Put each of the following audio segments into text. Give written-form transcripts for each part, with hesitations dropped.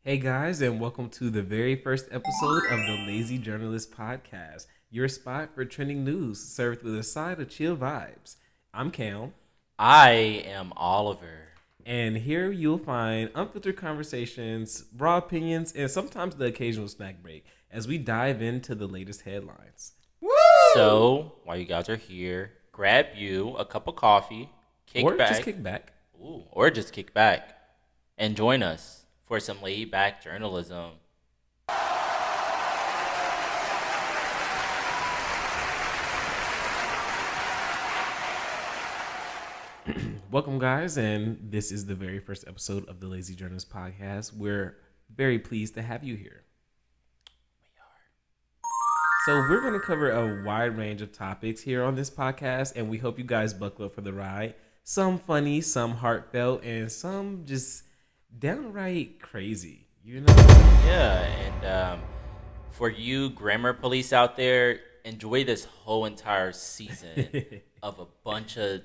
Hey guys, and welcome to the very first episode of the Lazy Journalist Podcast, your spot for trending news served with a side of chill vibes. I'm Cam, I am Oliver. and here you'll find unfiltered conversations, raw opinions, and sometimes the occasional snack break as we dive into the latest headlines. Woo! So, while you guys are here, grab you a cup of coffee, Or kick just back, kick back. or just kick back, and join us for some laid back journalism. Welcome, guys, and this is the very first episode of the Lazy Journalist Podcast. We're very pleased to have you here. So we're going to cover a wide range of topics here on this podcast, and we hope you guys buckle up for the ride. Some funny, some heartfelt, and some just downright crazy, you know? Yeah, and for you grammar police out there, enjoy this whole entire season of a bunch of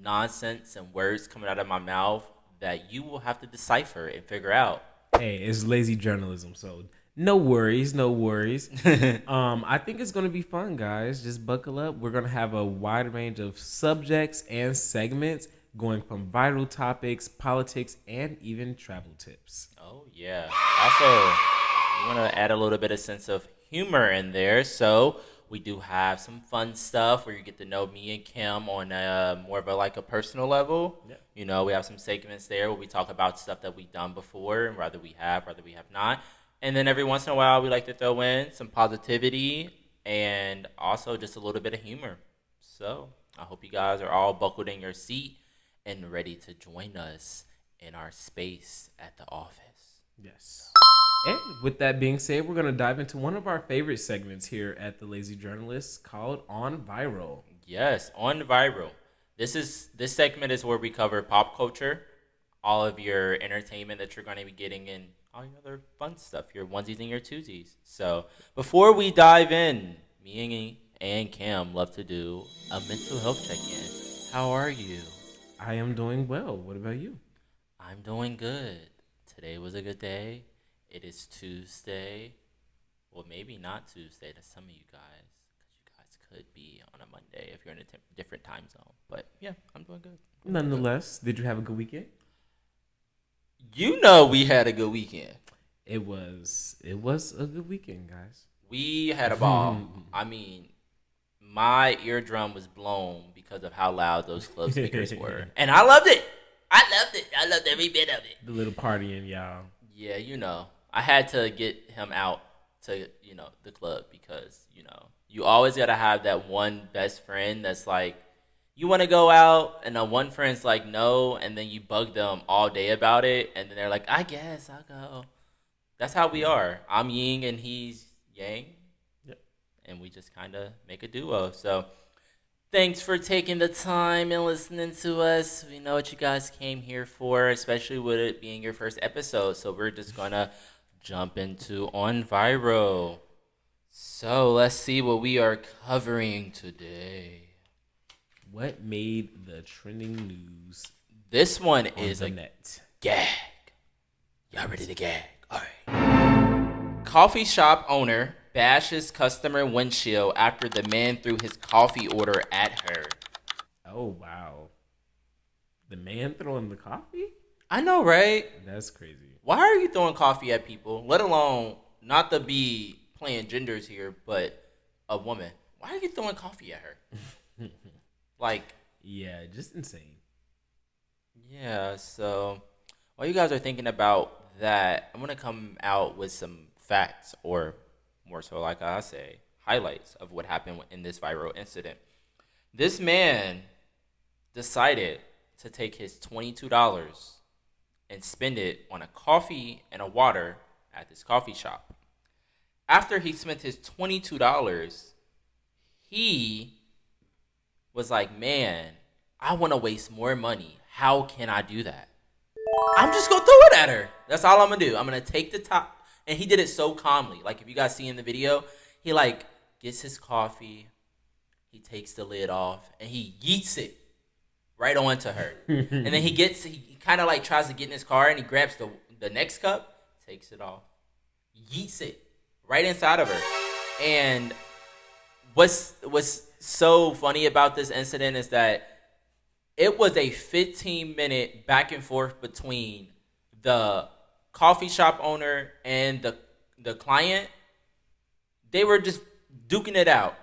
nonsense and words coming out of my mouth that you will have to decipher and figure out. Hey, it's lazy journalism, so no worries, no worries. I think it's going to be fun, guys. Just buckle up. We're going to have a wide range of subjects and segments going from viral topics, politics, and even travel tips. Oh, yeah. Also, we want to add a little bit of sense of humor in there. So we do have some fun stuff where you get to know me and Kim on more of a personal level. Yeah. You know, we have some segments there where we talk about stuff that we've done before and whether we have not. And then every once in a while, we like to throw in some positivity and also just a little bit of humor. So I hope you guys are all buckled in your seat and ready to join us in our space at the office. Yes. And with that being said, we're going to dive into one of our favorite segments here at the Lazy Journalists called Onviral. Yes, Onviral. This segment is where we cover pop culture, all of your entertainment that you're going to be getting, and all your other fun stuff, your onesies and your twosies. So before we dive in, me and Cam love to do a mental health check-in. How are you? I am doing well. What about you? I'm doing good. Today was a good day. It is Tuesday. Well, maybe not Tuesday to some of you guys, because you guys could be on a Monday if you're in a different time zone. But yeah, I'm doing good. Nonetheless, did you have a good weekend? You know we had a good weekend. It was a good weekend, guys. We had a ball. I mean, my eardrum was blown because of how loud those club speakers were. And I loved it. I loved every bit of it. The little partying, y'all. Yeah, I had to get him out to, the club because, you always got to have that one best friend that's like, you want to go out, and the one friend's like, no, and then you bug them all day about it, and then they're like, I guess I'll go. That's how we are. I'm yin and he's yang. Yep. And we just kind of make a duo. So thanks for taking the time and listening to us. We know what you guys came here for, especially with it being your first episode. So we're just going to jump into Onviral. So let's see what we are covering today. What made the trending news? This one on is the a net? gag. Y'all ready to gag? All right. Coffee shop owner bashes customer windshield after the man threw his coffee order at her. Oh wow! The man throwing the coffee? I know, right? That's crazy. Why are you throwing coffee at people? Let alone, not to be playing genders here, but a woman. Why are you throwing coffee at her? Yeah, just insane. Yeah, so while you guys are thinking about that, I'm going to come out with some facts, or more so, like I say, highlights of what happened in this viral incident. This man decided to take his $22 and spend it on a coffee and a water at this coffee shop. After he spent his $22, he was like, man, I want to waste more money. How can I do that? I'm just going to throw it at her. That's all I'm going to do. I'm going to take the top. And he did it so calmly. Like, if you guys see in the video, he, gets his coffee. He takes the lid off. And he yeets it right onto her. And then he kind of, tries to get in his car. And he grabs the next cup, takes it off, yeets it right inside of her. And what's so funny about this incident is that it was a 15-minute back and forth between the coffee shop owner and the client. They were just duking it out.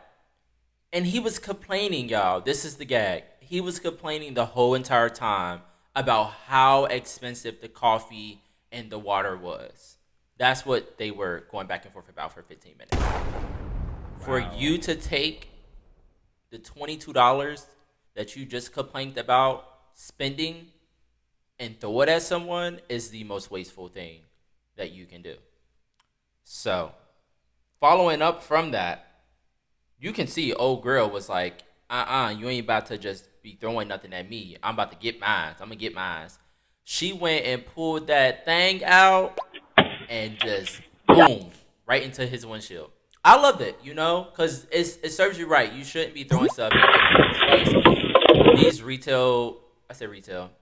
And he was complaining, y'all. This is the gag. He was complaining the whole entire time about how expensive the coffee and the water was. That's what they were going back and forth about for 15 minutes. Wow. For you to take the $22 that you just complained about spending and throw it at someone is the most wasteful thing that you can do. So, following up from that, you can see old girl was like, you ain't about to just be throwing nothing at me. I'm about to get mine. I'm going to get mine. She went and pulled that thing out and just boom, right into his windshield. I loved it, because it serves you right. You shouldn't be throwing stuff in people's face.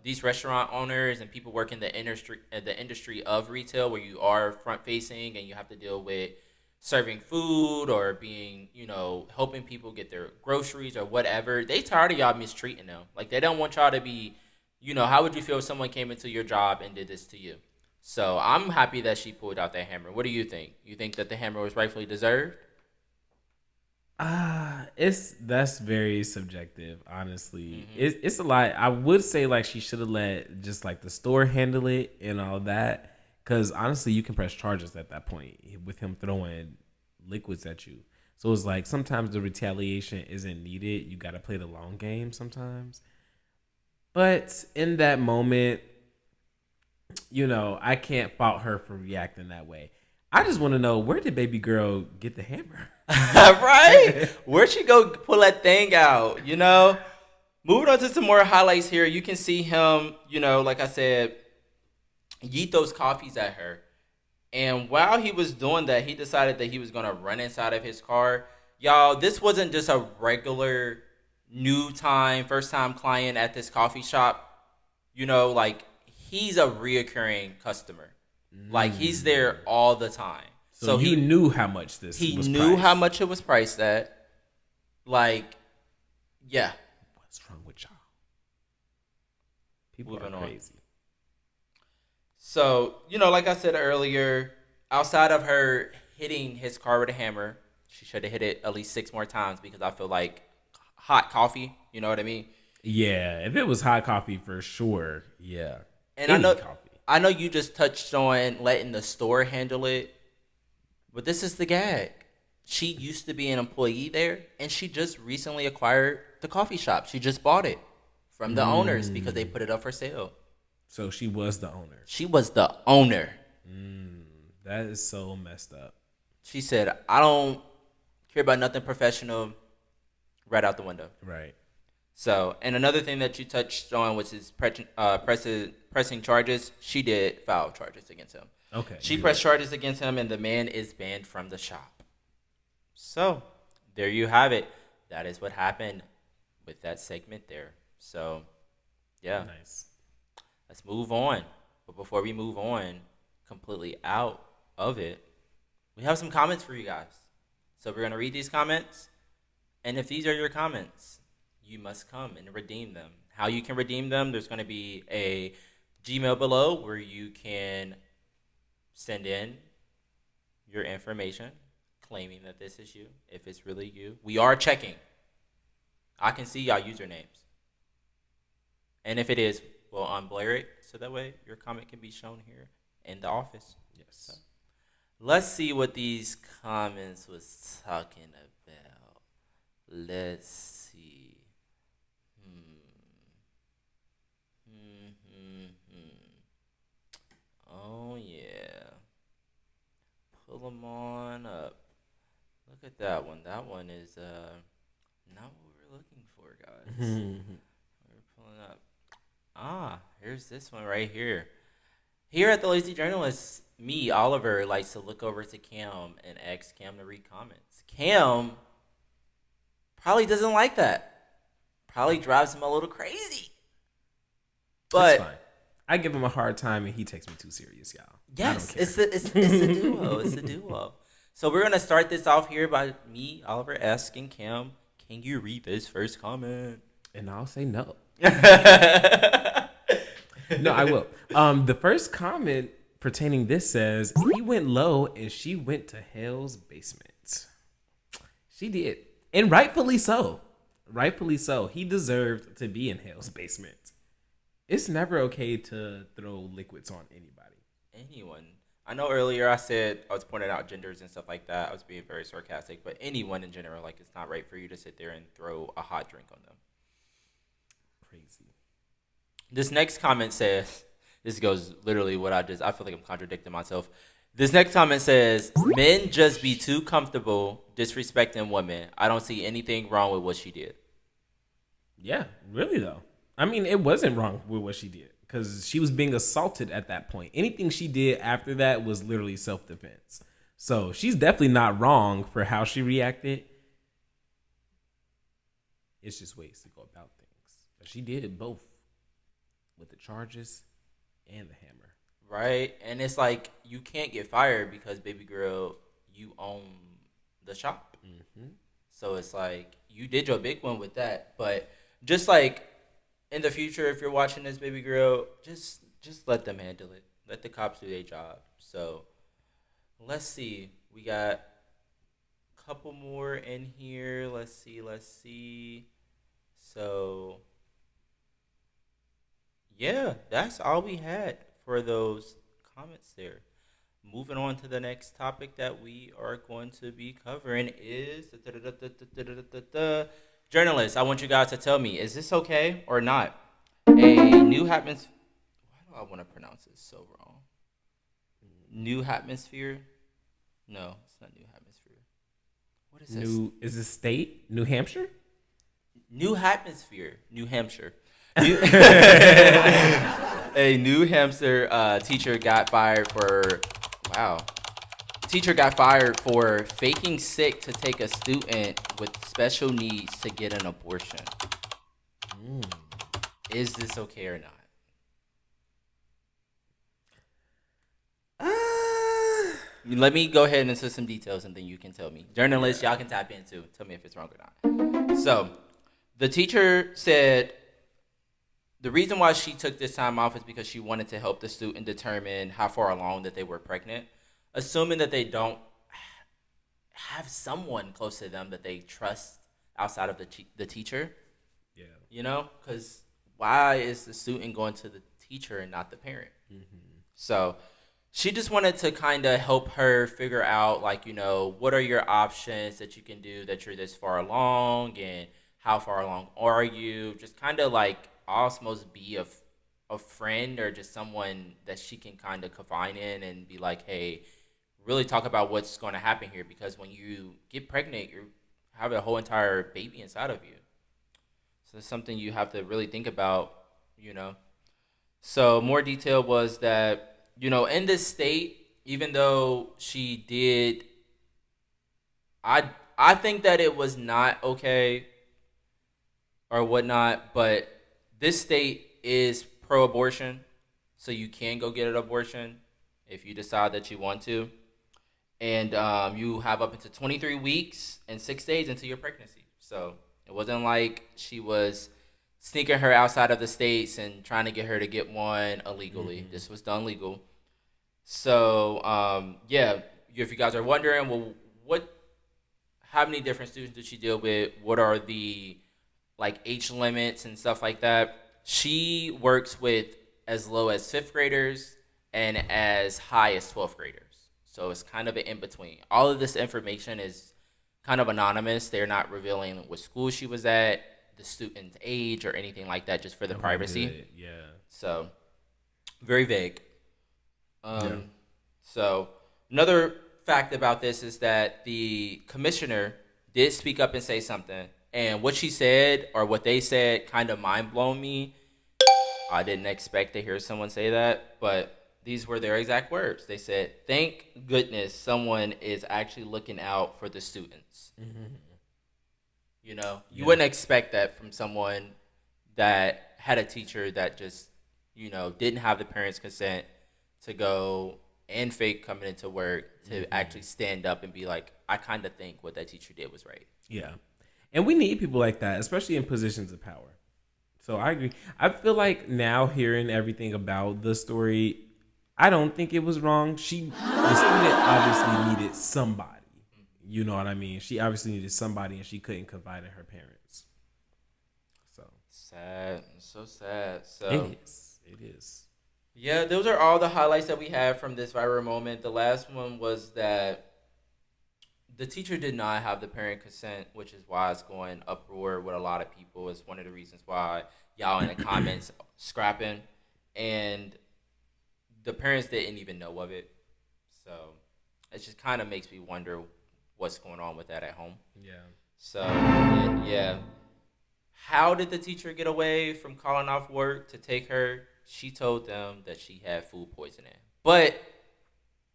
These restaurant owners and people work in the industry of retail where you are front facing and you have to deal with serving food or being, helping people get their groceries or whatever. They tired of y'all mistreating them. Like, they don't want y'all to be, how would you feel if someone came into your job and did this to you? So I'm happy that she pulled out that hammer. What do you think? You think that the hammer was rightfully deserved? That's very subjective, honestly. Mm-hmm. It's a lot. I would say like she should have let just like the store handle it and all that. Because honestly, you can press charges at that point with him throwing liquids at you. So it's like sometimes the retaliation isn't needed. You got to play the long game sometimes. But in that moment, I can't fault her for reacting that way. I just want to know, where did baby girl get the hammer? Right? Where'd she go pull that thing out? Moving on to some more highlights here. You can see him, like I said, yeet those coffees at her. And while he was doing that, he decided that he was going to run inside of his car. Y'all, this wasn't just a regular first time client at this coffee shop. He's a reoccurring customer. Like, he's there all the time. So he knew how much this was priced. He knew how much it was priced at. Like, yeah. What's wrong with y'all? People are crazy. So, like I said earlier, outside of her hitting his car with a hammer, she should have hit it at least 6 more times because I feel like hot coffee, you know what I mean? Yeah, if it was hot coffee, for sure, yeah. And I know you just touched on letting the store handle it, but this is the gag. She used to be an employee there, and she just recently acquired the coffee shop. She just bought it from the owners because they put it up for sale. So she was the owner. She was the owner. That is so messed up. She said, I don't care about nothing professional, right out the window. Right. So, and another thing that you touched on, which is pressing charges, she did file charges against him. Okay. She pressed charges against him, and the man is banned from the shop. So, there you have it. That is what happened with that segment there. So, yeah. Nice. Let's move on. But before we move on completely out of it, we have some comments for you guys. So, we're going to read these comments. And if these are your comments, you must come and redeem them. How you can redeem them, there's going to be a Gmail below where you can send in your information claiming that this is you, if it's really you. We are checking. I can see y'all usernames. And if it is, we'll unblur it so that way your comment can be shown here in the office. Yes. So, let's see what these comments was talking about. Let's see. Oh, yeah. Pull them on up. Look at that one. That one is not what we're looking for, guys. We're pulling up. Here's this one right here. Here at the Lazy Journalist, me, Oliver, likes to look over to Cam and ask Cam to read comments. Cam probably doesn't like that. Probably drives him a little crazy. But I give him a hard time, and he takes me too serious, y'all. Yes, it's a duo. It's a duo. So we're gonna start this off here by me, Oliver, asking Cam, can you read this first comment? And I'll say no. No, I will. The first comment pertaining this says, he went low and she went to hell's basement. She did. And rightfully so. Rightfully so. He deserved to be in hell's basement. It's never okay to throw liquids on anybody. Anyone. I know earlier I said I was pointing out genders and stuff like that. I was being very sarcastic, but anyone in general, like it's not right for you to sit there and throw a hot drink on them. Crazy. This next comment says, this goes literally what I feel like I'm contradicting myself. This next comment says, men just be too comfortable disrespecting women. I don't see anything wrong with what she did. Yeah, really though. I mean, it wasn't wrong with what she did because she was being assaulted at that point. Anything she did after that was literally self-defense. So she's definitely not wrong for how she reacted. It's just ways to go about things. But she did both with the charges and the hammer. Right? And it's like, you can't get fired because, baby girl, you own the shop. Mm-hmm. So it's like, you did your big one with that. But just like, in the future, if you're watching this, baby girl, just let them handle it. Let the cops do their job. So, let's see. We got a couple more in here. Let's see. So, yeah, that's all we had for those comments there. Moving on to the next topic that we are going to be covering is journalists. I want you guys to tell me, is this okay or not? A new atmosphere. Why do I want to pronounce this so wrong? New atmosphere? No, it's not new atmosphere. What is this? Is this state? New Hampshire? New atmosphere. New Hampshire. A New Hampshire teacher got fired for. Wow. Teacher got fired for faking sick to take a student with special needs to get an abortion. Is this okay or not? Let me go ahead and into some details and then you can tell me. Journalists, y'all can tap in too. Tell me if it's wrong or not. So, the teacher said the reason why she took this time off is because she wanted to help the student determine how far along that they were pregnant. Assuming that they don't have someone close to them that they trust outside of the teacher. Yeah. You know? Because why is the student going to the teacher and not the parent? Mm-hmm. So she just wanted to kind of help her figure out, like, you know, what are your options that you can do that you're this far along and how far along are you? Just kind of like almost be a friend or just someone that she can kind of confide in and be like, hey, really talk about what's going to happen here, because when you get pregnant, you have a whole entire baby inside of you. So it's something you have to really think about, you know. So more detail was that, you know, in this state, even though she did, I think that it was not okay or whatnot, but this state is pro-abortion, so you can go get an abortion if you decide that you want to. And you have up to 23 weeks and 6 days into your pregnancy. So it wasn't like she was sneaking her outside of the states and trying to get her to get one illegally. Mm-hmm. This was done legal. So, yeah, if you guys are wondering, well, how many different students did she deal with? What are the, like, age limits and stuff like that? She works with as low as 5th graders and as high as 12th graders. So it's kind of an in-between. All of this information is kind of anonymous. They're not revealing what school she was at, the student's age, or anything like that, just for the privacy. Good. Yeah. So, very vague. So, another fact about this is that the commissioner did speak up and say something. And what she said, or what they said, kind of mind-blown me. I didn't expect to hear someone say that, but these were their exact words. They said, thank goodness someone is actually looking out for the students. Mm-hmm. You know, you wouldn't expect that from someone that had a teacher that just didn't have the parents' consent to go and fake coming into work to actually stand up and be like, I kind of think what that teacher did was right. Yeah. And we need people like that, especially in positions of power. So I agree. I feel like now hearing everything about the story, I don't think it was wrong. The student obviously needed somebody. You know what I mean? She obviously needed somebody and she couldn't confide in her parents. So Sad. So sad. it is. It is. Yeah, those are all the highlights that we have from this viral moment. The last one was that the teacher did not have the parent consent, which is why it's going uproar with a lot of people. It's one of the reasons why y'all in the comments scrapping, and the parents didn't even know of it. So it just kind of makes me wonder what's going on with that at home. Yeah. So yeah, how did the teacher get away from calling off work to take her? She told them that she had food poisoning, but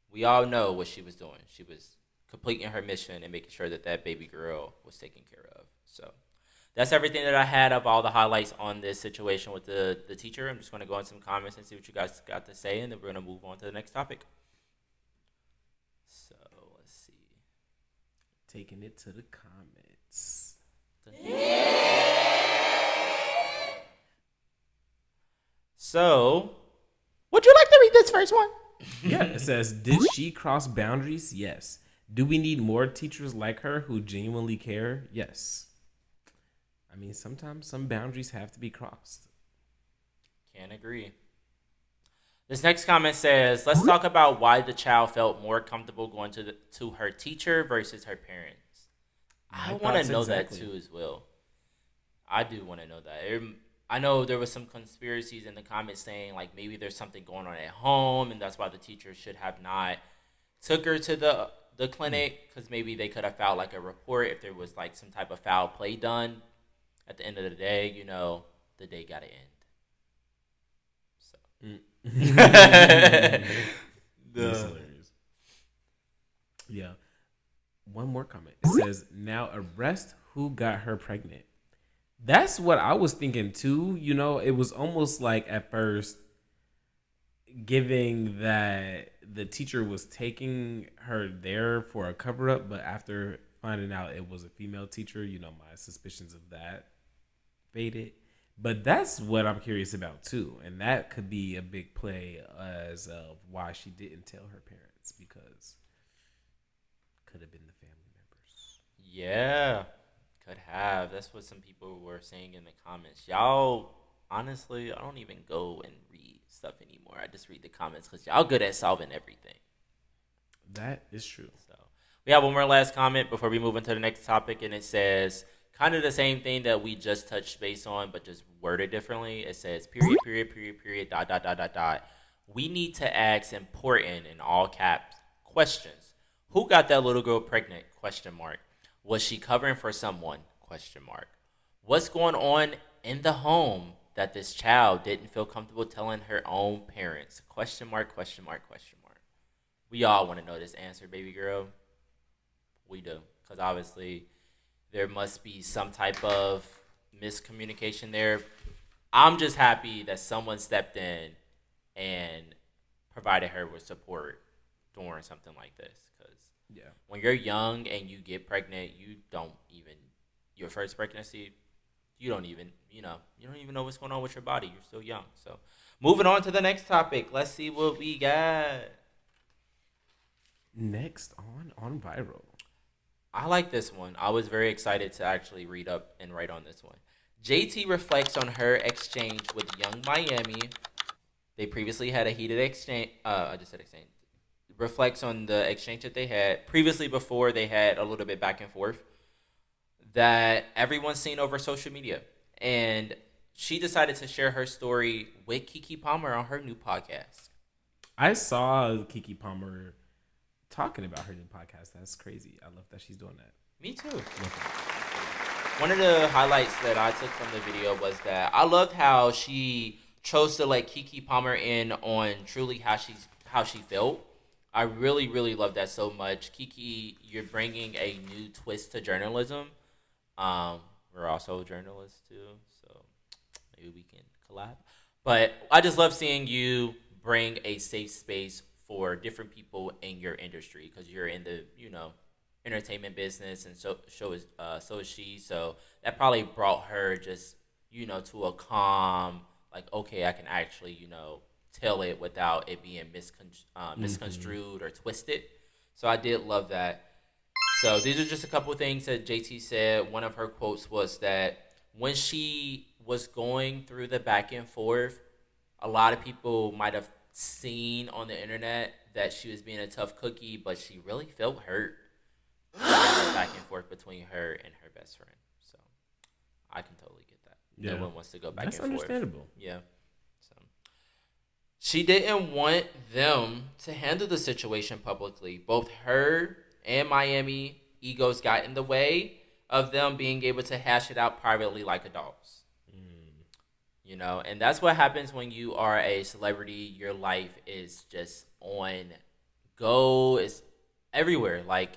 we all know what she was doing. She was completing her mission and making sure that that baby girl was taken care of. So that's everything that I had of all the highlights on this situation with the teacher. I'm just going to go in some comments and see what you guys got to say, and then we're going to move on to the next topic. So let's see. Taking it to the comments. So, would you like to read this first one? Yeah, it says, did she cross boundaries? Yes. Do we need more teachers like her who genuinely care? Yes. I mean, sometimes some boundaries have to be crossed. Can't agree. This next comment says, let's talk about why the child felt more comfortable going to her teacher versus her parents. I want to know that too as well. I do want to know that. I know there was some conspiracies in the comments saying like maybe there's something going on at home and that's why the teacher should have not took her to the clinic, because maybe they could have filed like a report if there was like some type of foul play done. At the end of the day, the day got to end. That's hilarious. Yeah. One more comment. It says, now arrest who got her pregnant. That's what I was thinking too. It was almost like at first giving that the teacher was taking her there for a cover up, but after finding out it was a female teacher, my suspicions of that faded. But that's what I'm curious about too, and that could be a big play as of why she didn't tell her parents, because could have been the family members. Yeah, could have. That's what some people were saying in the comments. Y'all, honestly, I don't even go and read stuff anymore. I just read the comments because y'all good at solving everything. That is true. So we have one more last comment before we move into the next topic, and it says kind of the same thing that we just touched base on, but just worded differently. It says, period, dot. We need to ask important, in all caps, questions. Who got that little girl pregnant? ? Was she covering for someone? ? What's going on in the home that this child didn't feel comfortable telling her own parents? ? We all want to know this answer, baby girl. We do, because obviously there must be some type of miscommunication there. I'm just happy that someone stepped in and provided her with support during something like this. Because when you're young and you get pregnant, your first pregnancy, you don't even know what's going on with your body. You're still young. So moving on to the next topic. Let's see what we got. Next on Viral. I like this one. I was very excited to actually read up and write on this one. JT reflects on her exchange with Young Miami. They previously had a heated exchange. I just said exchange. Reflects on the exchange that they had previously, before they had a little bit back and forth that everyone's seen over social media. And she decided to share her story with Keke Palmer on her new podcast. I saw Keke Palmer talking about her new podcast. That's crazy. I love that she's doing that. Me too. One of the highlights that I took from the video was that I loved how she chose to let Keke Palmer in on truly how she felt. I really, really love that so much. Keke, you're bringing a new twist to journalism. We're also journalists too, so maybe we can collab. But I just love seeing you bring a safe space for different people in your industry because you're in the entertainment business, and so is she. So that probably brought her just to a calm, like, okay, I can actually tell it without it being misconstrued or twisted. So I did love that. So these are just a couple of things that JT said. One of her quotes was that when she was going through the back and forth, a lot of people might have seen on the internet that she was being a tough cookie, but she really felt hurt during the back and forth between her and her best friend. So I can totally get that. Yeah. No one wants to go back That's and forth. understandable. Yeah. So she didn't want them to handle the situation publicly. Both her and Miami egos got in the way of them being able to hash it out privately like adults. And that's what happens when you are a celebrity. Your life is just on go. It's everywhere. Like,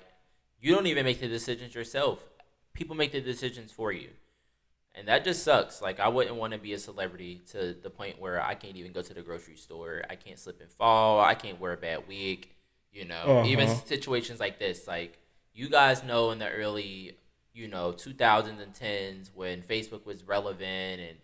you don't even make the decisions yourself. People make the decisions for you. And that just sucks. Like, I wouldn't want to be a celebrity to the point where I can't even go to the grocery store. I can't slip and fall. I can't wear a bad wig. Even situations like this. Like, you guys know in the early, 2000s and 10s when Facebook was relevant and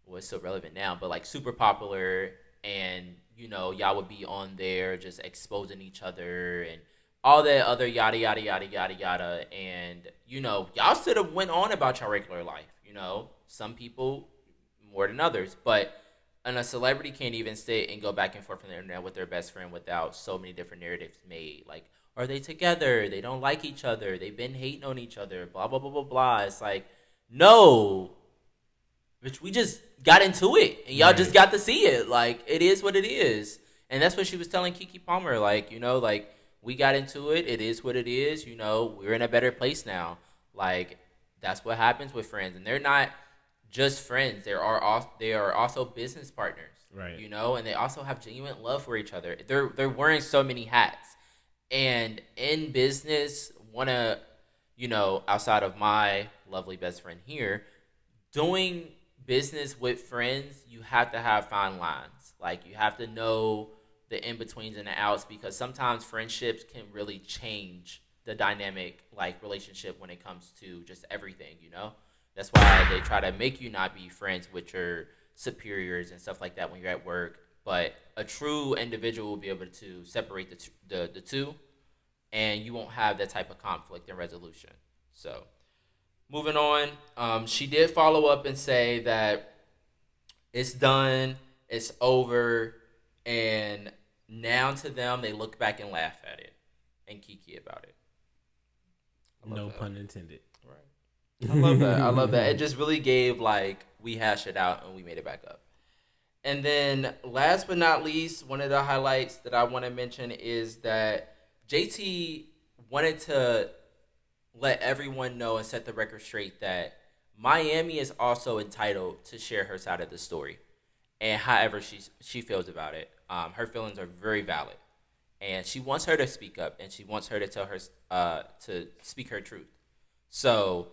was so relevant now, but like super popular, and y'all would be on there just exposing each other and all that other yada yada yada yada yada, and y'all should have went on about your regular life. Some people more than others, but a celebrity can't even sit and go back and forth on the internet with their best friend without so many different narratives made. Like, are they together? They don't like each other. They've been hating on each other. Blah blah blah blah blah. It's like, no. Which we just got into it, and y'all just got to see it. Like, it is what it is, and that's what she was telling Keke Palmer. Like, like, we got into it. It is what it is. We're in a better place now. Like, that's what happens with friends, and they're not just friends. They are also business partners, right? And they also have genuine love for each other. They're wearing so many hats, and in business, outside of my lovely best friend here, doing business with friends, you have to have fine lines. Like, you have to know the in-betweens and the outs, because sometimes friendships can really change the dynamic, like, relationship when it comes to just everything. That's why they try to make you not be friends with your superiors and stuff like that when you're at work. But a true individual will be able to separate the two, and you won't have that type of conflict and resolution. So moving on, she did follow up and say that it's done, it's over, and now to them, they look back and laugh at it and kiki about it. No pun intended. Right. I love that. I love that. It just really gave, like, we hashed it out and we made it back up. And then last but not least, one of the highlights that I want to mention is that JT wanted to let everyone know and set the record straight that Miami is also entitled to share her side of the story, and however she feels about it. Her feelings are very valid, and she wants her to speak up, and she wants her to tell her to speak her truth. So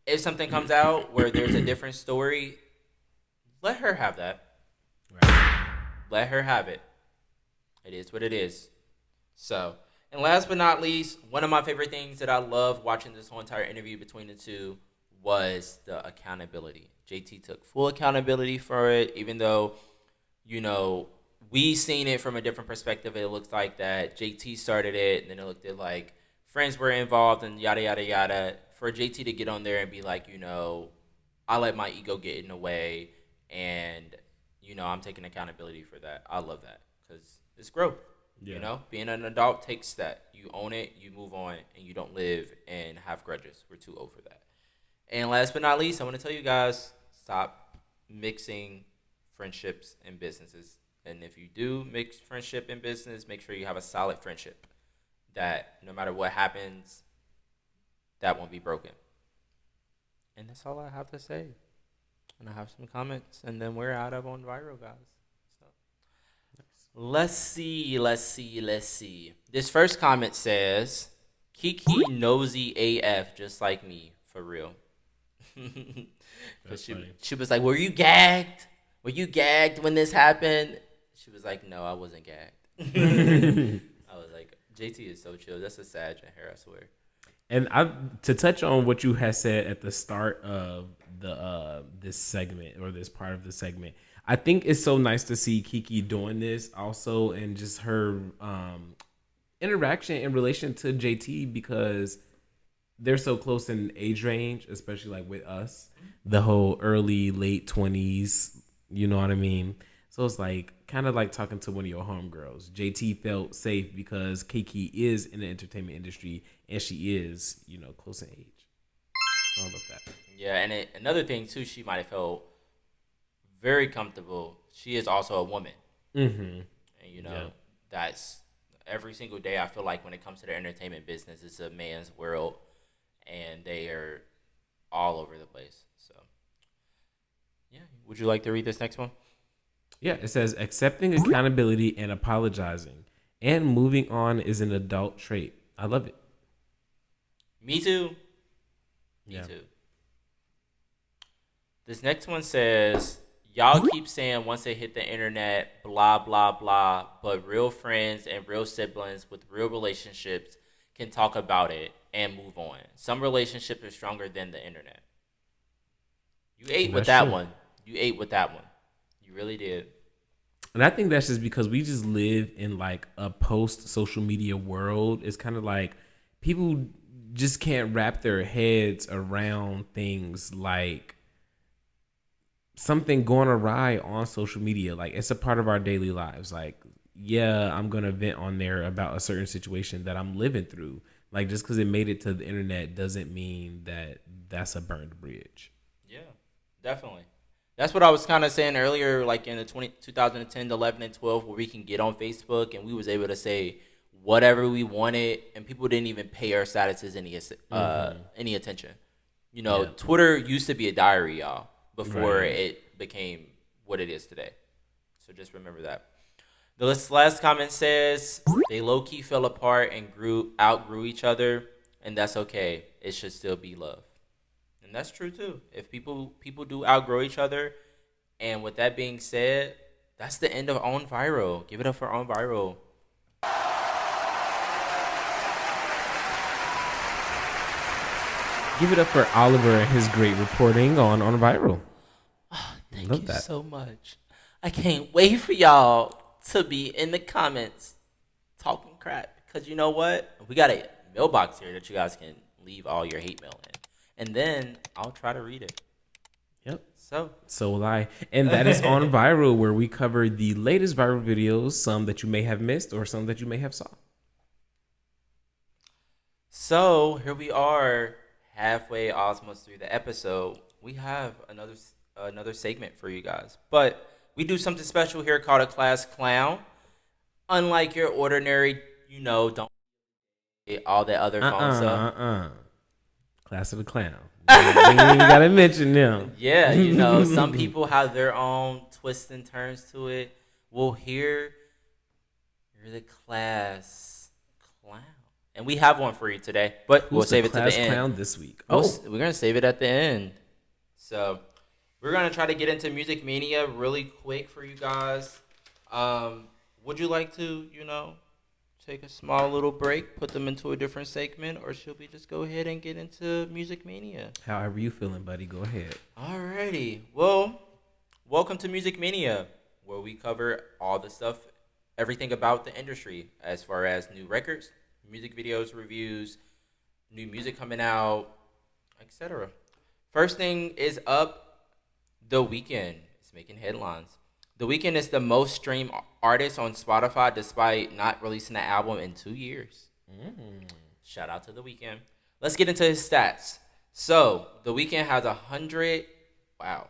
if something comes out where there's a different story, let her have that. Right. Let her have it. It is what it is. So. And last but not least, one of my favorite things that I loved watching this whole entire interview between the two was the accountability. JT took full accountability for it, even though, we seen it from a different perspective. It looks like that JT started it, and then it looked at like friends were involved and yada, yada, yada. For JT to get on there and be like, I let my ego get in the way, and, I'm taking accountability for that. I love that because it's growth. Yeah. Being an adult takes that. You own it, you move on, and you don't live and have grudges. We're too old for that. And last but not least, I want to tell you guys, stop mixing friendships and businesses. And if you do mix friendship and business, make sure you have a solid friendship that no matter what happens, that won't be broken. And that's all I have to say. And I have some comments, and then we're out of Onviral, guys. Let's see. This first comment says, Keke nosy AF, just like me, for real. She was like, were you gagged? were you gagged when this happened? She was like, no, I wasn't gagged. I was like, JT is so chill. That's a Sag in her, I swear. And to touch on what you had said at the start of the this segment or this part of the segment, I think it's so nice to see Kiki doing this also, and just her interaction in relation to JT, because they're so close in age range, especially like with us, the whole early late 20s. You know what I mean? So it's like kind of like talking to one of your homegirls. JT felt safe because Kiki is in the entertainment industry and she is, close in age. I love that. Yeah, and another thing too, she might have felt very comfortable. She is also a woman, Mm-hmm. and that's every single day. I feel like when it comes to the entertainment business, it's a man's world, and they are all over the place. So, yeah, would you like to read this next one? Yeah, it says accepting accountability and apologizing and moving on is an adult trait. I love it. Me too. Me Yeah. too. This next one says, y'all keep saying once they hit the internet, blah, blah, blah, but real friends and real siblings with real relationships can talk about it and move on. Some relationships are stronger than the internet. You ate with That's that true. one. You ate with that one. You really did. And I think that's just because we just live in like a post social media world. It's kind of like people just can't wrap their heads around things like something going awry on social media. Like it's a part of our daily lives. Like, yeah, I'm going to vent on there about a certain situation that I'm living through. Like just because it made it to the internet doesn't mean that that's a burned bridge. Yeah, definitely. That's what I was kind of saying earlier, like in the 2010, 11, and 12, where we can get on Facebook and we was able to say whatever we wanted, and people didn't even pay our statuses any attention. Yeah. Twitter used to be a diary, y'all, before Right. it became what it is today. So just remember that. The last comment says they low key fell apart and outgrew each other, and that's okay. It should still be love. And that's true too. If people do outgrow each other, and with that being said, that's the end of Onviral. Give it up for Onviral. Give it up for Oliver and his great reporting on Viral. Thank Love you that. so much. I can't wait for y'all to be in the comments talking crap, because you know what? We got a mailbox here that you guys can leave all your hate mail in, and then I'll try to read it. Yep. So will I. And that is on Viral, where we cover the latest viral videos, some that you may have missed or some that you may have saw. So here we are, halfway almost through the episode. We have another segment for you guys, but we do something special here called a class clown. Unlike your ordinary, don't get all that other phone stuff. Class of the Clown. You ain't even gotta mention them. Yeah, some people have their own twists and turns to it. Well, here you're the class clown. And we have one for you today, but we'll save it to the class end. clown this week? We're going to save it at the end. So we're going to try to get into Music Mania really quick for you guys. Would you like to, take a small little break, put them into a different segment, or should we just go ahead and get into Music Mania? However you feeling, buddy, go ahead. Alrighty. Well, welcome to Music Mania, where we cover all the stuff, everything about the industry, as far as new records, music videos, reviews, new music coming out, etc. First thing is up, The Weeknd is making headlines. The Weeknd is the most streamed artist on Spotify despite not releasing an album in 2 years. Shout out to The Weeknd. Let's get into his stats. So, The Weeknd has 100. Wow.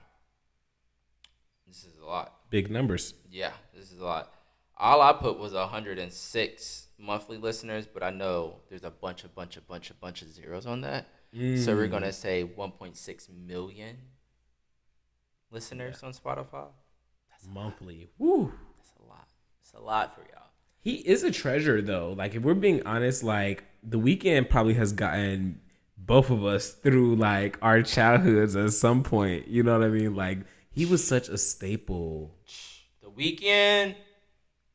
This is a lot. Big numbers. Yeah, this is a lot. All I put was 106 monthly listeners, but I know there's a bunch of zeros on that. So we're going to say 1.6 million listeners on Spotify. Monthly. Woo. That's a lot. It's a lot for y'all. He is a treasure, though. Like, if we're being honest, like, The Weeknd probably has gotten both of us through, like, our childhoods at some point. You know what I mean? Like, He was such a staple. The Weeknd.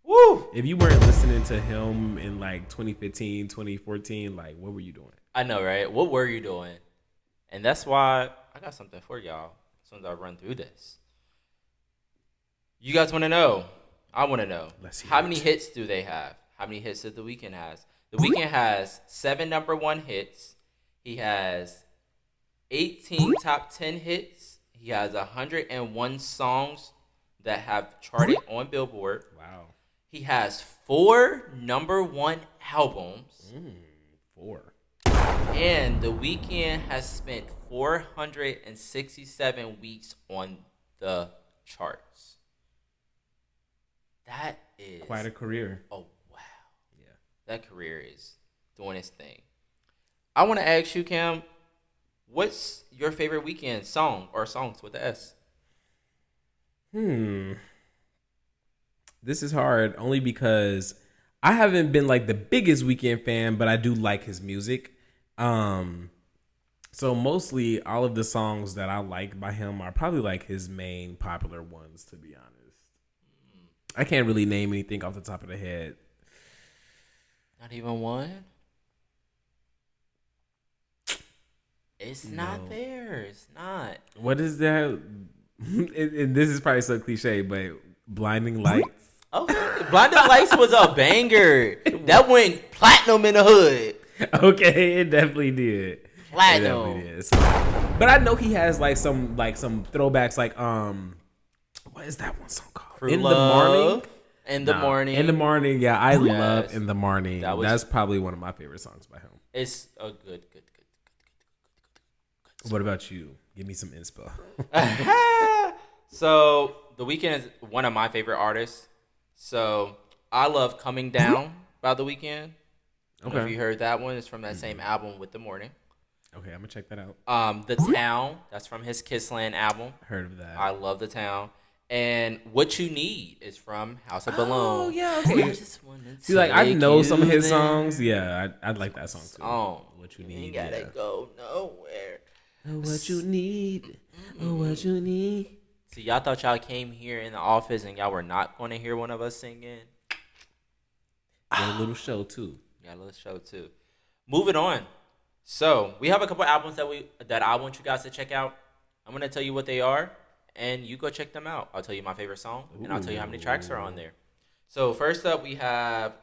Woo! If you weren't listening to him in like 2015, 2014, like what were you doing? I know, right? What were you doing? And that's why I got something for y'all as soon as I run through this. You guys want to know? I want to know. How many hits do they have? How many hits does The Weeknd has? The Weeknd has 7 #1 hits. He has 18 top 10 hits. He has 101 songs that have charted on Billboard. Wow. He has 4 #1 albums. 4. And The Weeknd has spent 467 weeks on the charts. That is quite a career. Oh, wow. Yeah. That career is doing its thing. I want to ask you, Cam, what's your favorite Weeknd song or songs with the S? This is hard only because I haven't been like the biggest Weeknd fan, but I do like his music. So mostly all of the songs that I like by him are probably like his main popular ones, to be honest. I can't really name anything off the top of the head. Not even one? It's not there. It's not. What is that? And this is probably so cliche, but Blinding Lights. Okay. Blinding Lights was a banger. That went platinum in the hood. Okay, it definitely did. Platinum. It definitely did. So, but I know he has like some throwbacks, like what is that one song called? True In Love. The Morning. In the Morning. In the Morning, yeah, I love In the Morning. That's probably one of my favorite songs by him. It's a good. What about you? Give me some inspo. So The Weeknd is one of my favorite artists. So I love Coming Down by The Weeknd. I don't know if you heard that one. It's from that same album with The Morning. Okay, I'm gonna check that out. The Town, that's from his Kissland album. Heard of that. I love The Town. And What You Need is from House of Balloon. Oh, yeah, okay. See, like, I know some of his songs. Yeah, I'd like that song, too. What You Need. You gotta go nowhere. Oh, what you need. Oh, what you need. See, y'all thought y'all came here in the office and y'all were not going to hear one of us singing. Got a little show, too. Moving on. So, we have a couple albums that I want you guys to check out. I'm going to tell you what they are. And you go check them out. I'll tell you my favorite song, and I'll tell you how many tracks are on there. So first up, we have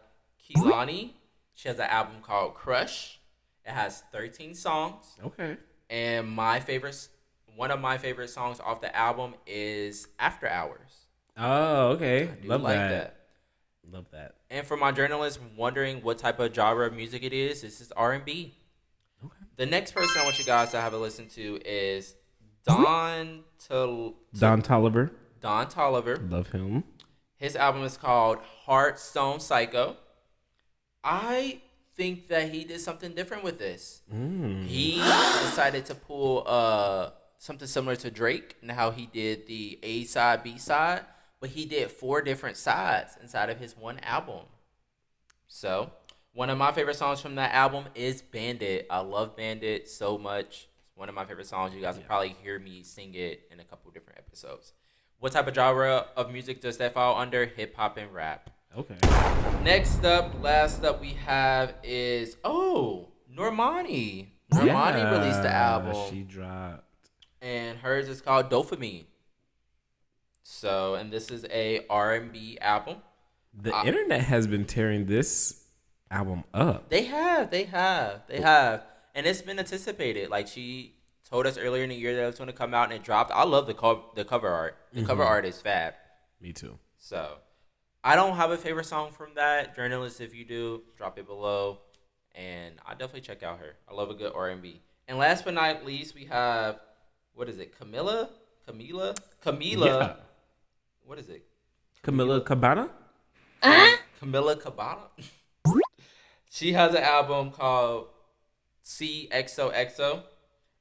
Kehlani. She has an album called Crush. It has 13 songs. Okay. And one of my favorite songs off the album is After Hours. Oh, okay. Love that. Love that. And for my journalists wondering what type of genre of music it is, this is R&B. Okay. The next person I want you guys to have a listen to is Don Toliver. Love him. His album is called Heartstone Psycho. I think that he did something different with this. He decided to pull something similar to Drake and how he did the A side, B side, but he did 4 different sides inside of his one album. So, one of my favorite songs from that album is Bandit. I love Bandit so much. One of my favorite songs. You guys will probably hear me sing it in a couple different episodes. What type of genre of music does that fall under? Hip hop and rap. Okay. Last up we have is Normani. Normani released the album. She dropped. And hers is called Dopamine. So, and this is a R&B album. The internet has been tearing this album up. They have. And it's been anticipated. Like, she told us earlier in the year that it was going to come out, and it dropped. I love the cover art. The cover art is fab. Me too. So, I don't have a favorite song from that. Journalists, if you do, drop it below. And I definitely check out her. I love a good R&B. And last but not least, we have, what is it? Camila? Yeah. What is it? Camila Cabana? Camila Cabana? She has an album called CXOXO.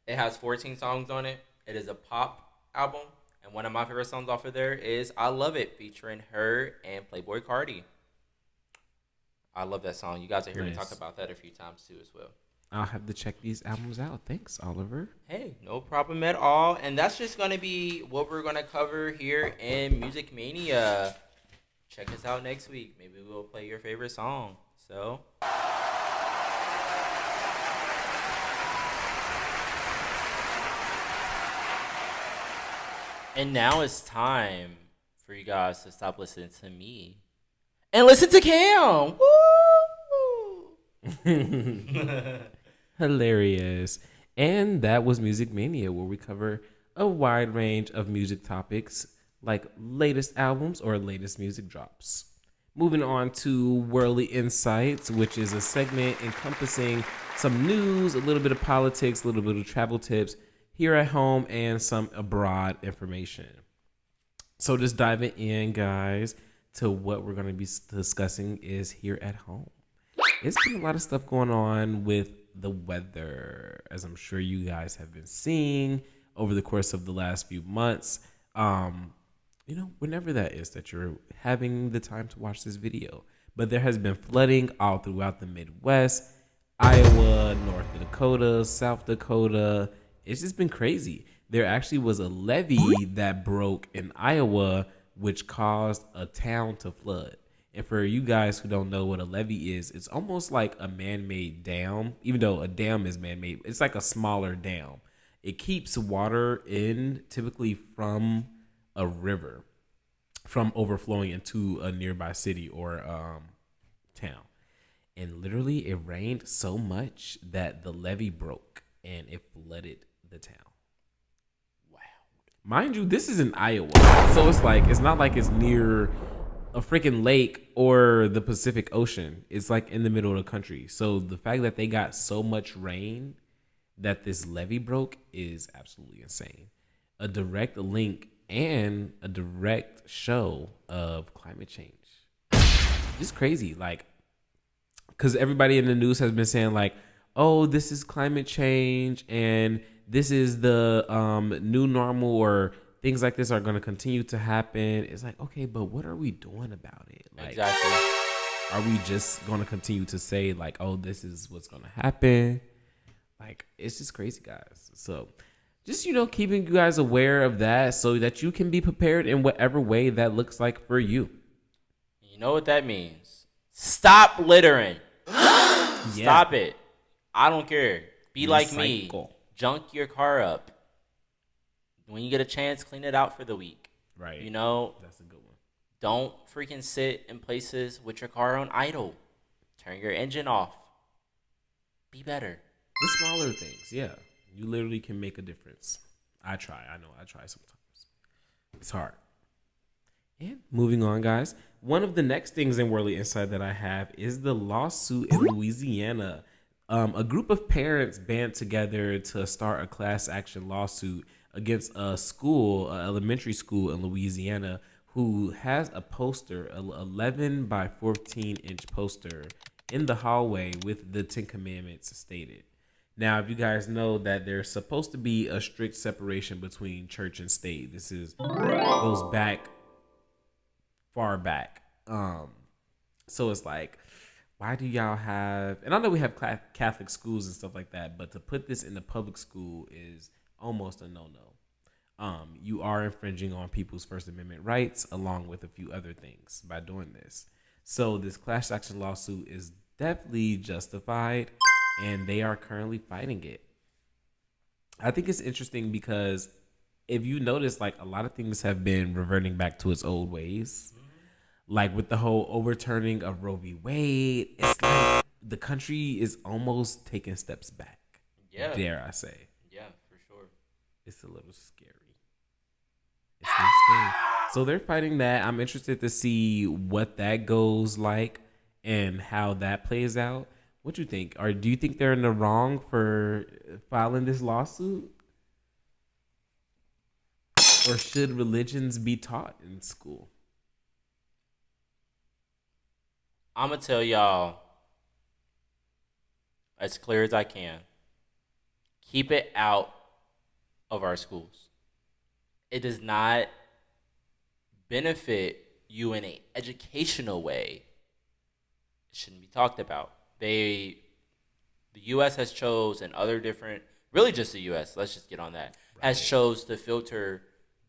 It has 14 songs on it. It is a pop album. And one of my favorite songs off of there is I Love It, featuring her and Playboi Carti. I love that song. You guys will hear me talk about that a few times too as well. I'll have to check these albums out. Thanks, Oliver. Hey, no problem at all. And that's just going to be what we're going to cover here in Music Mania. Check us out next week. Maybe we'll play your favorite song. So. And now it's time for you guys to stop listening to me and listen to Cam. Woo! Hilarious. And that was Music Mania, where we cover a wide range of music topics like latest albums or latest music drops. Moving on to Worldly Insights, which is a segment encompassing some news, a little bit of politics, a little bit of travel tips here at home, and some abroad information. So just diving in, guys, to what we're going to be discussing is here at home. It's been a lot of stuff going on with the weather, as I'm sure you guys have been seeing over the course of the last few months. Whenever that is that you're having the time to watch this video. But there has been flooding all throughout the Midwest, Iowa, North Dakota, South Dakota. It's just been crazy. There actually was a levee that broke in Iowa, which caused a town to flood. And for you guys who don't know what a levee is, it's almost like a man-made dam. Even though a dam is man-made, it's like a smaller dam. It keeps water in, typically from a river, from overflowing into a nearby city or town. And literally, it rained so much that the levee broke and it flooded the town. Wow. Mind you, this is in Iowa. So it's not like it's near a freaking lake or the Pacific Ocean. It's like in the middle of the country. So the fact that they got so much rain that this levee broke is absolutely insane. A direct link and a direct show of climate change. It's crazy. Like, because everybody in the news has been saying like, oh, this is climate change and this is the new normal, or things like this are going to continue to happen. It's like, okay, but what are we doing about it? Like, exactly. Are we just going to continue to say like, oh, this is what's going to happen? Like, it's just crazy, guys. So just, keeping you guys aware of that so that you can be prepared in whatever way that looks like for you. You know what that means? Stop littering. Stop it. I don't care. Be like me. Junk your car up. When you get a chance, clean it out for the week. Right. That's a good one. Don't freaking sit in places with your car on idle. Turn your engine off. Be better. The smaller things, yeah. You literally can make a difference. I try sometimes. It's hard. And moving on, guys. One of the next things in Worldly Insight that I have is the lawsuit in Louisiana. A group of parents band together to start a class action lawsuit against a school, an elementary school in Louisiana, who has a poster, an 11 by 14 inch poster in the hallway with the 10 Commandments stated. Now, if you guys know that there's supposed to be a strict separation between church and state, this goes back far back. So it's like, why do y'all have, and I know we have Catholic schools and stuff like that, but to put this in the public school is almost a no-no. You are infringing on people's First Amendment rights along with a few other things by doing this. So this class action lawsuit is definitely justified, and they are currently fighting it. I think it's interesting because if you notice, like, a lot of things have been reverting back to its old ways. Like with the whole overturning of Roe v. Wade, it's like the country is almost taking steps back. Yeah. Dare I say. Yeah, for sure. It's a little scary. So they're fighting that. I'm interested to see what that goes like and how that plays out. What you think? Or do you think they're in the wrong for filing this lawsuit? Or should religions be taught in school? I'm going to tell y'all as clear as I can. Keep it out of our schools. It does not benefit you in an educational way. It shouldn't be talked about. They The U.S. has chose and other different, really just the U.S. Let's just get on that. Has Right. chose to filter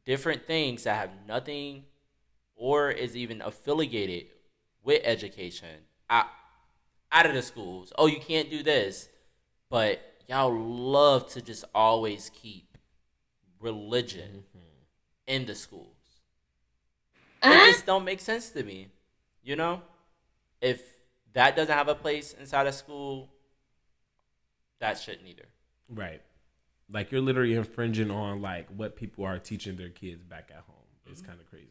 different things that have nothing or is even affiliated with education out of the schools. Oh, you can't do this, but y'all love to just always keep religion in the schools. It just don't make sense to me. You know, if that doesn't have a place inside of school, that shouldn't either. Right. Like you're literally infringing on like what people are teaching their kids back at home. It's kind of crazy.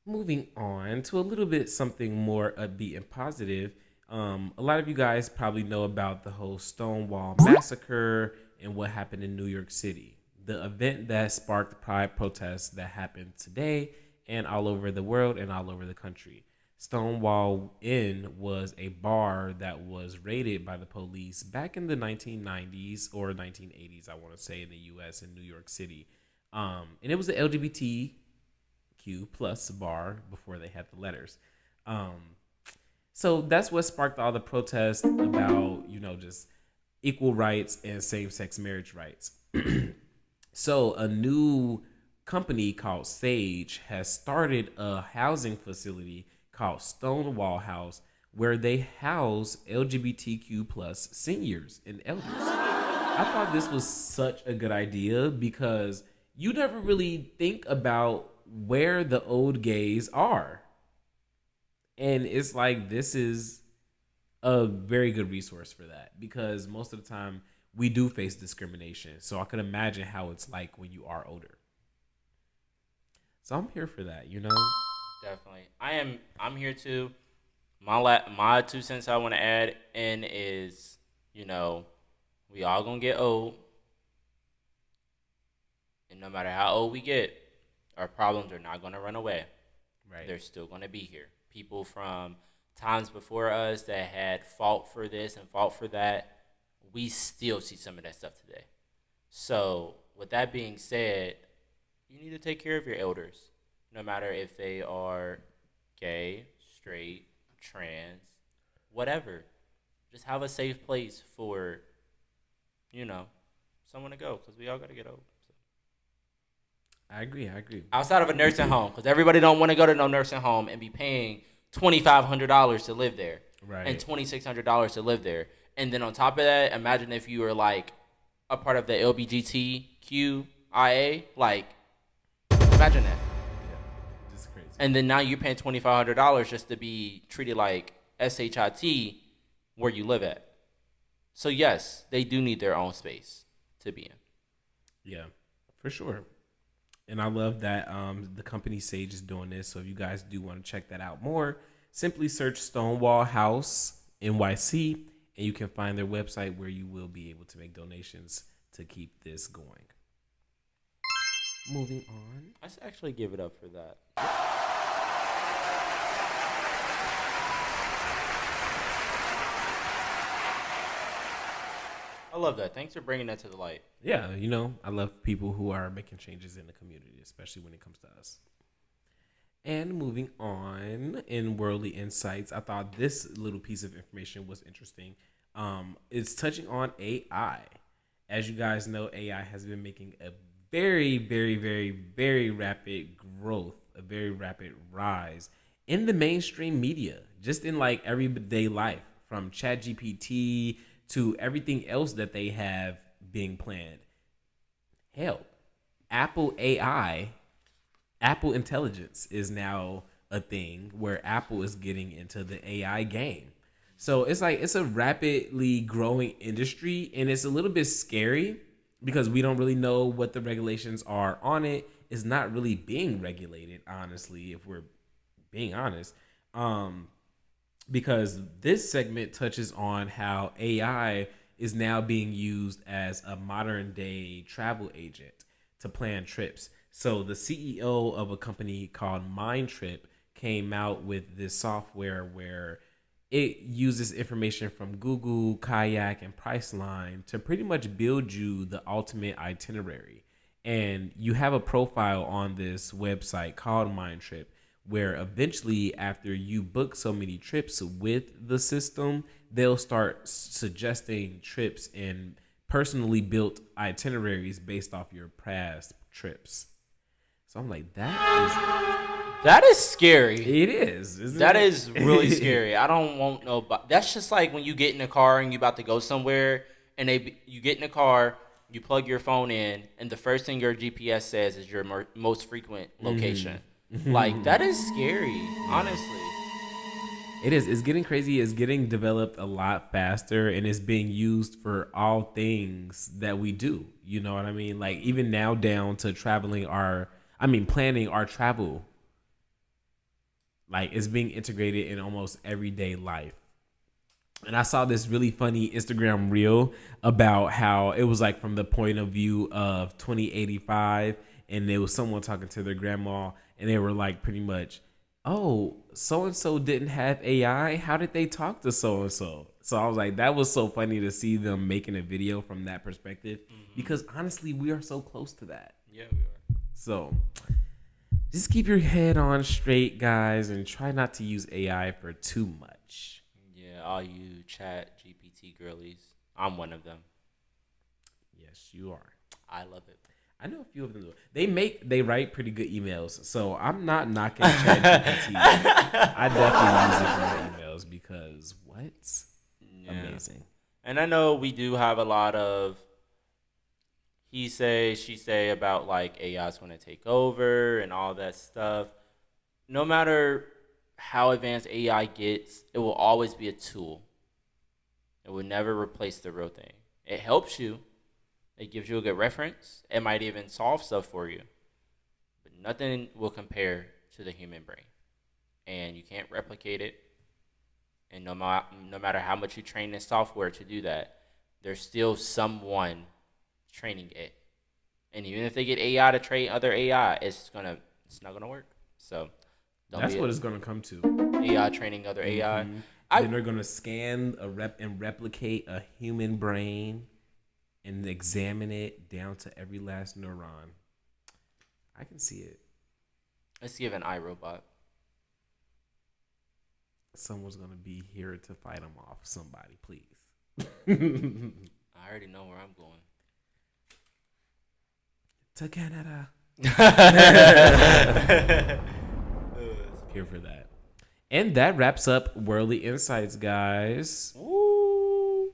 Moving on to a little bit something more upbeat and positive. A lot of you guys probably know about the whole Stonewall massacre and what happened in New York City. The event that sparked pride protests that happened today and all over the world and all over the country. Stonewall Inn was a bar that was raided by the police back in the 1990s or 1980s, I want to say, in the U.S. in New York City. And it was the LGBTQ plus bar before they had the letters. So that's what sparked all the protests about, just equal rights and same sex marriage rights. So a new company called Sage has started a housing facility called Stonewall House where they house LGBTQ plus seniors and elders. I thought this was such a good idea because you never really think about where the old gays are. And it's like this is a very good resource for that because most of the time we do face discrimination. So I can imagine how it's like when you are older. So I'm here for that. Definitely, I'm here too. My 2 cents I want to add in is, you know, we all gonna get old, and no matter how old we get, our problems are not gonna run away. Right. They're still gonna be here. People from times before us that had fought for this and fought for that, we still see some of that stuff today. So, with that being said, you need to take care of your elders, no matter if they are gay, straight, trans, whatever. Just have a safe place for, you know, someone to go because we all got to get old. So. I agree. I agree. Outside of a nursing home, because everybody don't want to go to no nursing home and be paying $2,500 to live there, Right. and $2,600 to live there, and then on top of that, imagine if you were like a part of the LGBTQIA, like imagine that, Yeah. This is crazy. and then now you're paying $2,500 just to be treated like SHIT where you live at. So yes, they do need their own space to be in. Yeah, for sure. And I love that the company Sage is doing this. So if you guys do want to check that out more, simply search Stonewall House NYC, and you can find their website where you will be able to make donations to keep this going. Moving on. I should actually give it up for that. I love that. Thanks for bringing that to the light. Yeah, I love people who are making changes in the community, especially when it comes to us. And moving on in worldly insights, I thought this little piece of information was interesting. It's touching on AI. As you guys know, AI has been making a very, very, very, very rapid growth, a very rapid rise in the mainstream media, just in like everyday life, from ChatGPT to everything else that they have being planned. Hell, Apple AI, Apple Intelligence is now a thing where Apple is getting into the AI game. So it's like it's a rapidly growing industry and it's a little bit scary because we don't really know what the regulations are on it. It's not really being regulated, honestly, if we're being honest. Because this segment touches on how AI is now being used as a modern day travel agent to plan trips. So the CEO of a company called Mindtrip came out with this software where it uses information from Google, Kayak, and Priceline to pretty much build you the ultimate itinerary. And you have a profile on this website called Mindtrip where eventually after you book so many trips with the system, they'll start suggesting trips and personally built itineraries based off your past trips. So I'm like, That is scary. it is. Isn't That it? is really scary. I don't want no. That's just like when you get in a car and you about to go somewhere, and you get in a car, you plug your phone in, and the first thing your GPS says is your most frequent location. Like that is scary, honestly. It is. It's getting crazy. It's getting developed a lot faster, and it's being used for all things that we do. You know what I mean? Like even now, down to planning our travel. Like it's being integrated in almost everyday life. And I saw this really funny Instagram reel about how it was like from the point of view of 2085, and there was someone talking to their grandma, and they were like pretty much, oh, so and so didn't have AI. How did they talk to so and so? So I was like, that was so funny to see them making a video from that perspective, because honestly, we are so close to that. Yeah, we are. So just keep your head on straight, guys, and try not to use AI for too much. Yeah, all you chat GPT girlies. I'm one of them. Yes, you are. I love it. I know a few of them. They write pretty good emails, so I'm not knocking ChatGPT. I definitely use it for my emails because amazing. And I know we do have a lot of he say, she say about like AI is going to take over and all that stuff. No matter how advanced AI gets, it will always be a tool. It will never replace the real thing. It helps you. It gives you a good reference. It might even solve stuff for you. But nothing will compare to the human brain. And you can't replicate it. And no matter how much you train in software to do that, there's still someone training it. And even if they get AI to train other AI, it's not gonna work. So that's what it's gonna come to. AI training other AI. Then they're gonna scan and replicate a human brain and examine it down to every last neuron. I can see it. Let's give an iRobot. Someone's gonna be here to fight them off. Somebody, please. I already know where I'm going. To Canada. Here for that. And that wraps up Worldly Insights, guys. Ooh.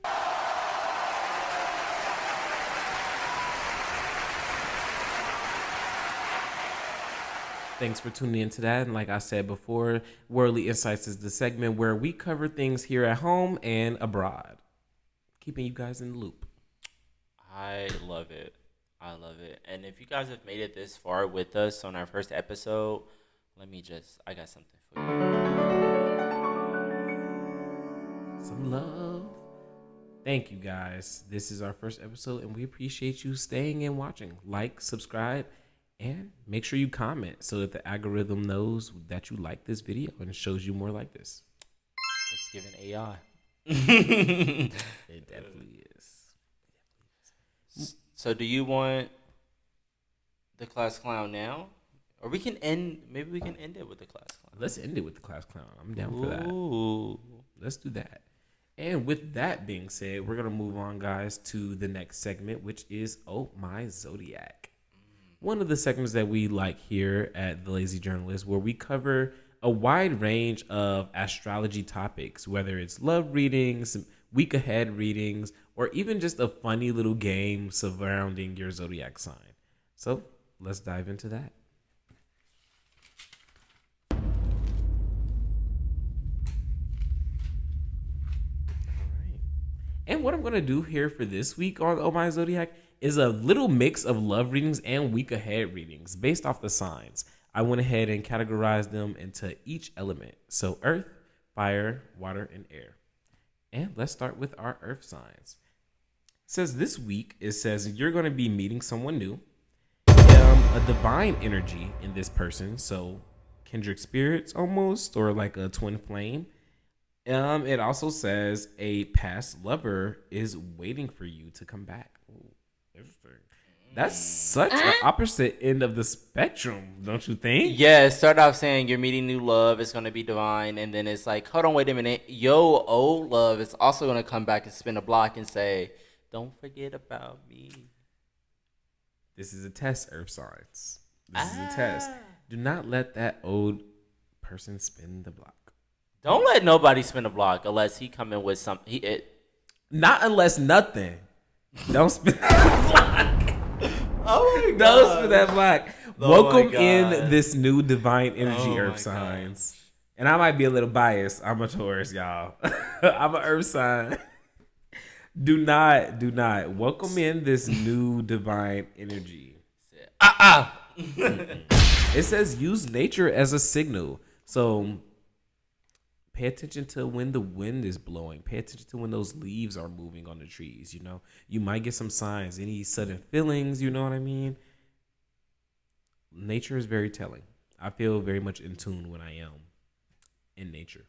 Thanks for tuning into that. And like I said before, Worldly Insights is the segment where we cover things here at home and abroad, keeping you guys in the loop. I love it. And if you guys have made it this far with us on our first episode, I got something for you. Some love. Thank you, guys. This is our first episode, and we appreciate you staying and watching. Like, subscribe, and make sure you comment so that the algorithm knows that you like this video and shows you more like this. It's giving AI. It definitely is. So do you want the class clown now? Or maybe we can end it with the class clown. Let's end it with the class clown. I'm down for that. Ooh. Let's do that. And with that being said, we're going to move on, guys, to the next segment, which is Oh My Zodiac. One of the segments that we like here at The Lazy Journalist, where we cover a wide range of astrology topics, whether it's love readings, week ahead readings, or even just a funny little game surrounding your zodiac sign. So let's dive into that. All right. And what I'm going to do here for this week on Oh My Zodiac is a little mix of love readings and week ahead readings based off the signs. I went ahead and categorized them into each element. So earth, fire, water, and air. And let's start with our earth signs. It says this week, you're going to be meeting someone new. A divine energy in this person. So kindred spirits almost, or like a twin flame. It also says a past lover is waiting for you to come back. Ooh, interesting. That's such an opposite end of the spectrum, don't you think? Yeah, start off saying you're meeting new love, it's gonna be divine, and then it's like, hold on, wait a minute, yo, old love is also gonna come back and spin a block and say, don't forget about me. This is a test, Earth signs. This is a test. Do not let that old person spin the block. Don't let nobody spin a block unless he come in with something. Not unless nothing. Don't spin that block. Oh my god! Don't spin that block. Oh Welcome my God. in this new divine energy, Oh Earth my signs. And I might be a little biased. I'm a Taurus, y'all. I'm an Earth sign. Do not. Welcome in this new divine energy. It says use nature as a signal. So pay attention to when the wind is blowing. Pay attention to when those leaves are moving on the trees. You know, you might get some signs, any sudden feelings. You know what I mean? Nature is very telling. I feel very much in tune when I am in nature.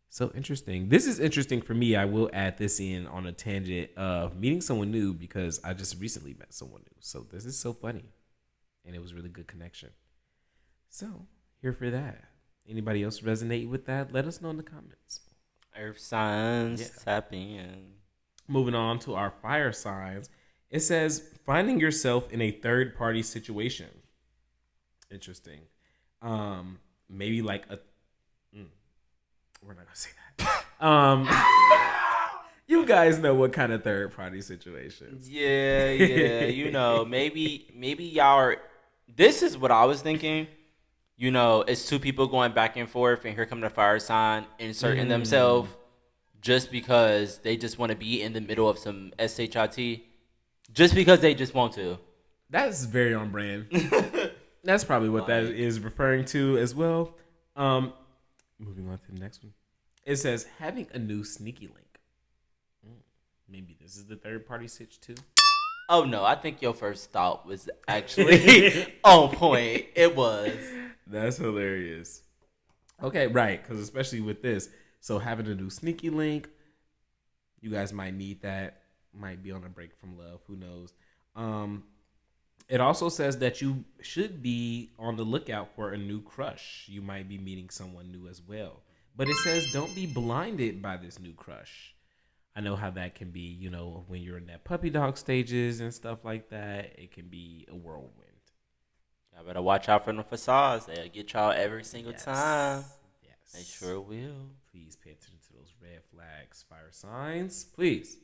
So interesting. This is interesting for me. I will add this in on a tangent of meeting someone new because I just recently met someone new. So this is so funny. And it was really good connection. So here for that. Anybody else resonate with that? Let us know in the comments. Earth signs, tap in. Moving on to our fire signs. It says finding yourself in a third party situation. Interesting. Maybe like a we're not gonna say that. You guys know what kind of third party situations. Yeah. You know, maybe y'all are. This is what I was thinking. You know, it's two people going back and forth, and here come the fire sign inserting themselves just because they just want to be in the middle of some shit, just because they just want to. That's very on brand. That's probably what that is referring to as well. Moving on to the next one. It says having a new sneaky link. Maybe this is the third party sitch too. Oh no, I think your first thought was actually on point. It was. That's hilarious. Okay, right, because especially with this, so having a new sneaky link, you guys might need that. Might be on a break from love. Who knows? It also says that you should be on the lookout for a new crush. You might be meeting someone new as well. But it says don't be blinded by this new crush. I know how that can be, you know, when you're in that puppy dog stages and stuff like that. It can be a whirlwind. Y'all better watch out for the facades. They'll get y'all every single time. Yes. They sure will. Please pay attention to those red flags, fire signs. Please.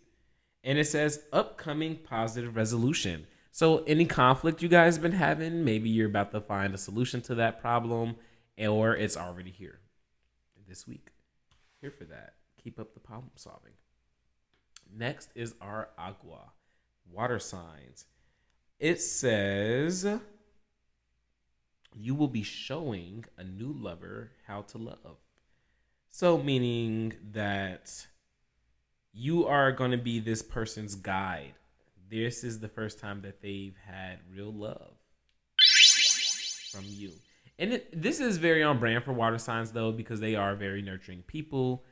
And it says upcoming positive resolution. So any conflict you guys been having, maybe you're about to find a solution to that problem, or it's already here this week. Here for that. Keep up the problem solving. Next is our agua, water signs. It says you will be showing a new lover how to love. So meaning that you are going to be this person's guide. This is the first time that they've had real love from you. And this is very on brand for water signs, though, because they are very nurturing people.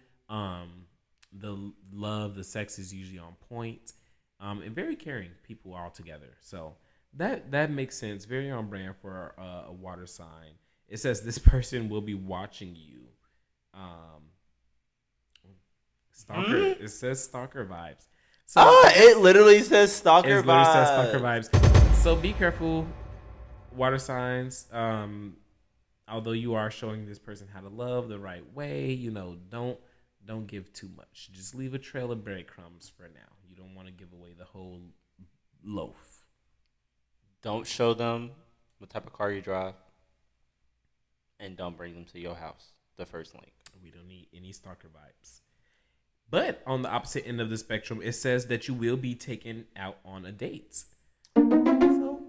The love, the sex is usually on point. And very caring people all together. So that makes sense. Very on brand for a water sign. It says this person will be watching you. Stalker. It says stalker vibes. So it literally says stalker vibes. Says stalker vibes. So be careful, water signs. Although you are showing this person how to love the right way, you know, don't give too much. Just leave a trail of breadcrumbs for now. You don't want to give away the whole loaf. Don't show them what type of car you drive, and don't bring them to your house. The first link. We don't need any stalker vibes. But on the opposite end of the spectrum, it says that you will be taken out on a date. So, you know,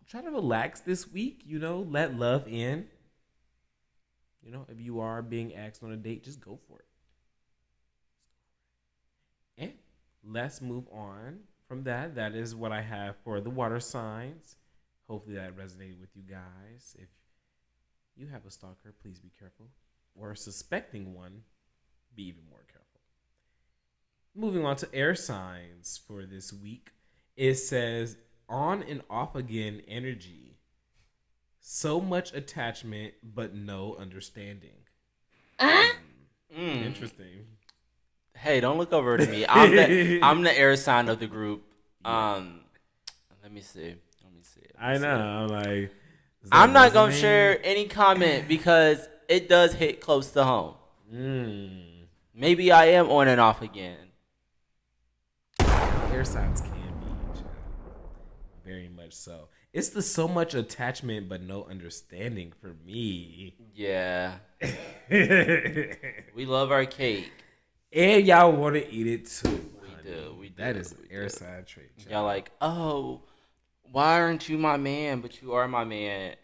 try to relax this week, you know, let love in. You know, if you are being asked on a date, just go for it. And let's move on from that. That is what I have for the water signs. Hopefully that resonated with you guys. If you have a stalker, please be careful. Or suspecting one, be even more careful. Moving on to air signs for this week. It says on and off again energy. So much attachment, but no understanding. Interesting. Hey, don't look over to me. I'm the air sign of the group. Let me see. I know. I'm like, I'm not gonna share any comment because it does hit close to home. Maybe I am on and off again. Air signs can be, child. Very much so. It's the so much attachment but no understanding for me. Yeah. We love our cake. And y'all want to eat it too. We do. That is an air sign trait. Child. Y'all like, oh, why aren't you my man? But you are my man.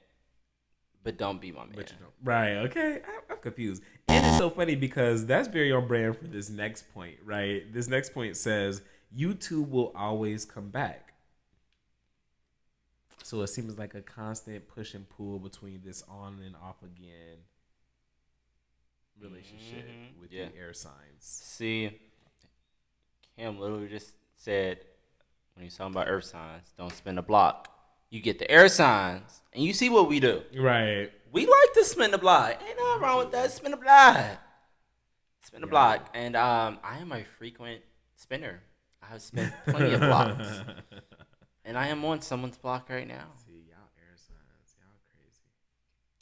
But don't be my man. But you don't. Right, okay. I'm confused. And it's so funny because that's very on brand for this next point, right? This next point says, you two will always come back. So it seems like a constant push and pull between this on and off again relationship with the air signs. See, Cam literally just said, when he's talking about earth signs, don't spin the block. You get the air signs, and you see what we do. Right. We like to spin the block. Ain't nothing wrong with that. Spin the block. Spin the block. And I am a frequent spinner. I have spent plenty of blocks. And I am on someone's block right now. See, y'all air signs. Y'all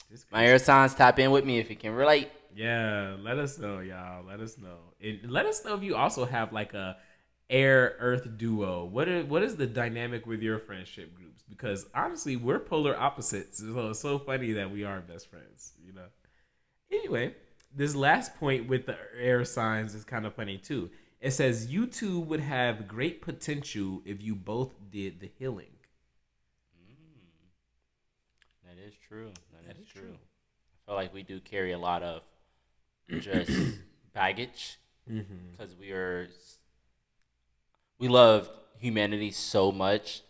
crazy. My air signs, tap in with me if you can relate. Yeah, let us know, y'all. Let us know. And let us know if you also have like a air earth duo. What is the dynamic with your friendship groups? Because honestly, we're polar opposites. So it's so funny that we are best friends, you know. Anyway, this last point with the air signs is kind of funny too. It says you two would have great potential if you both did the healing. That is true. That is true. I feel like we do carry a lot of just baggage because we love humanity so much.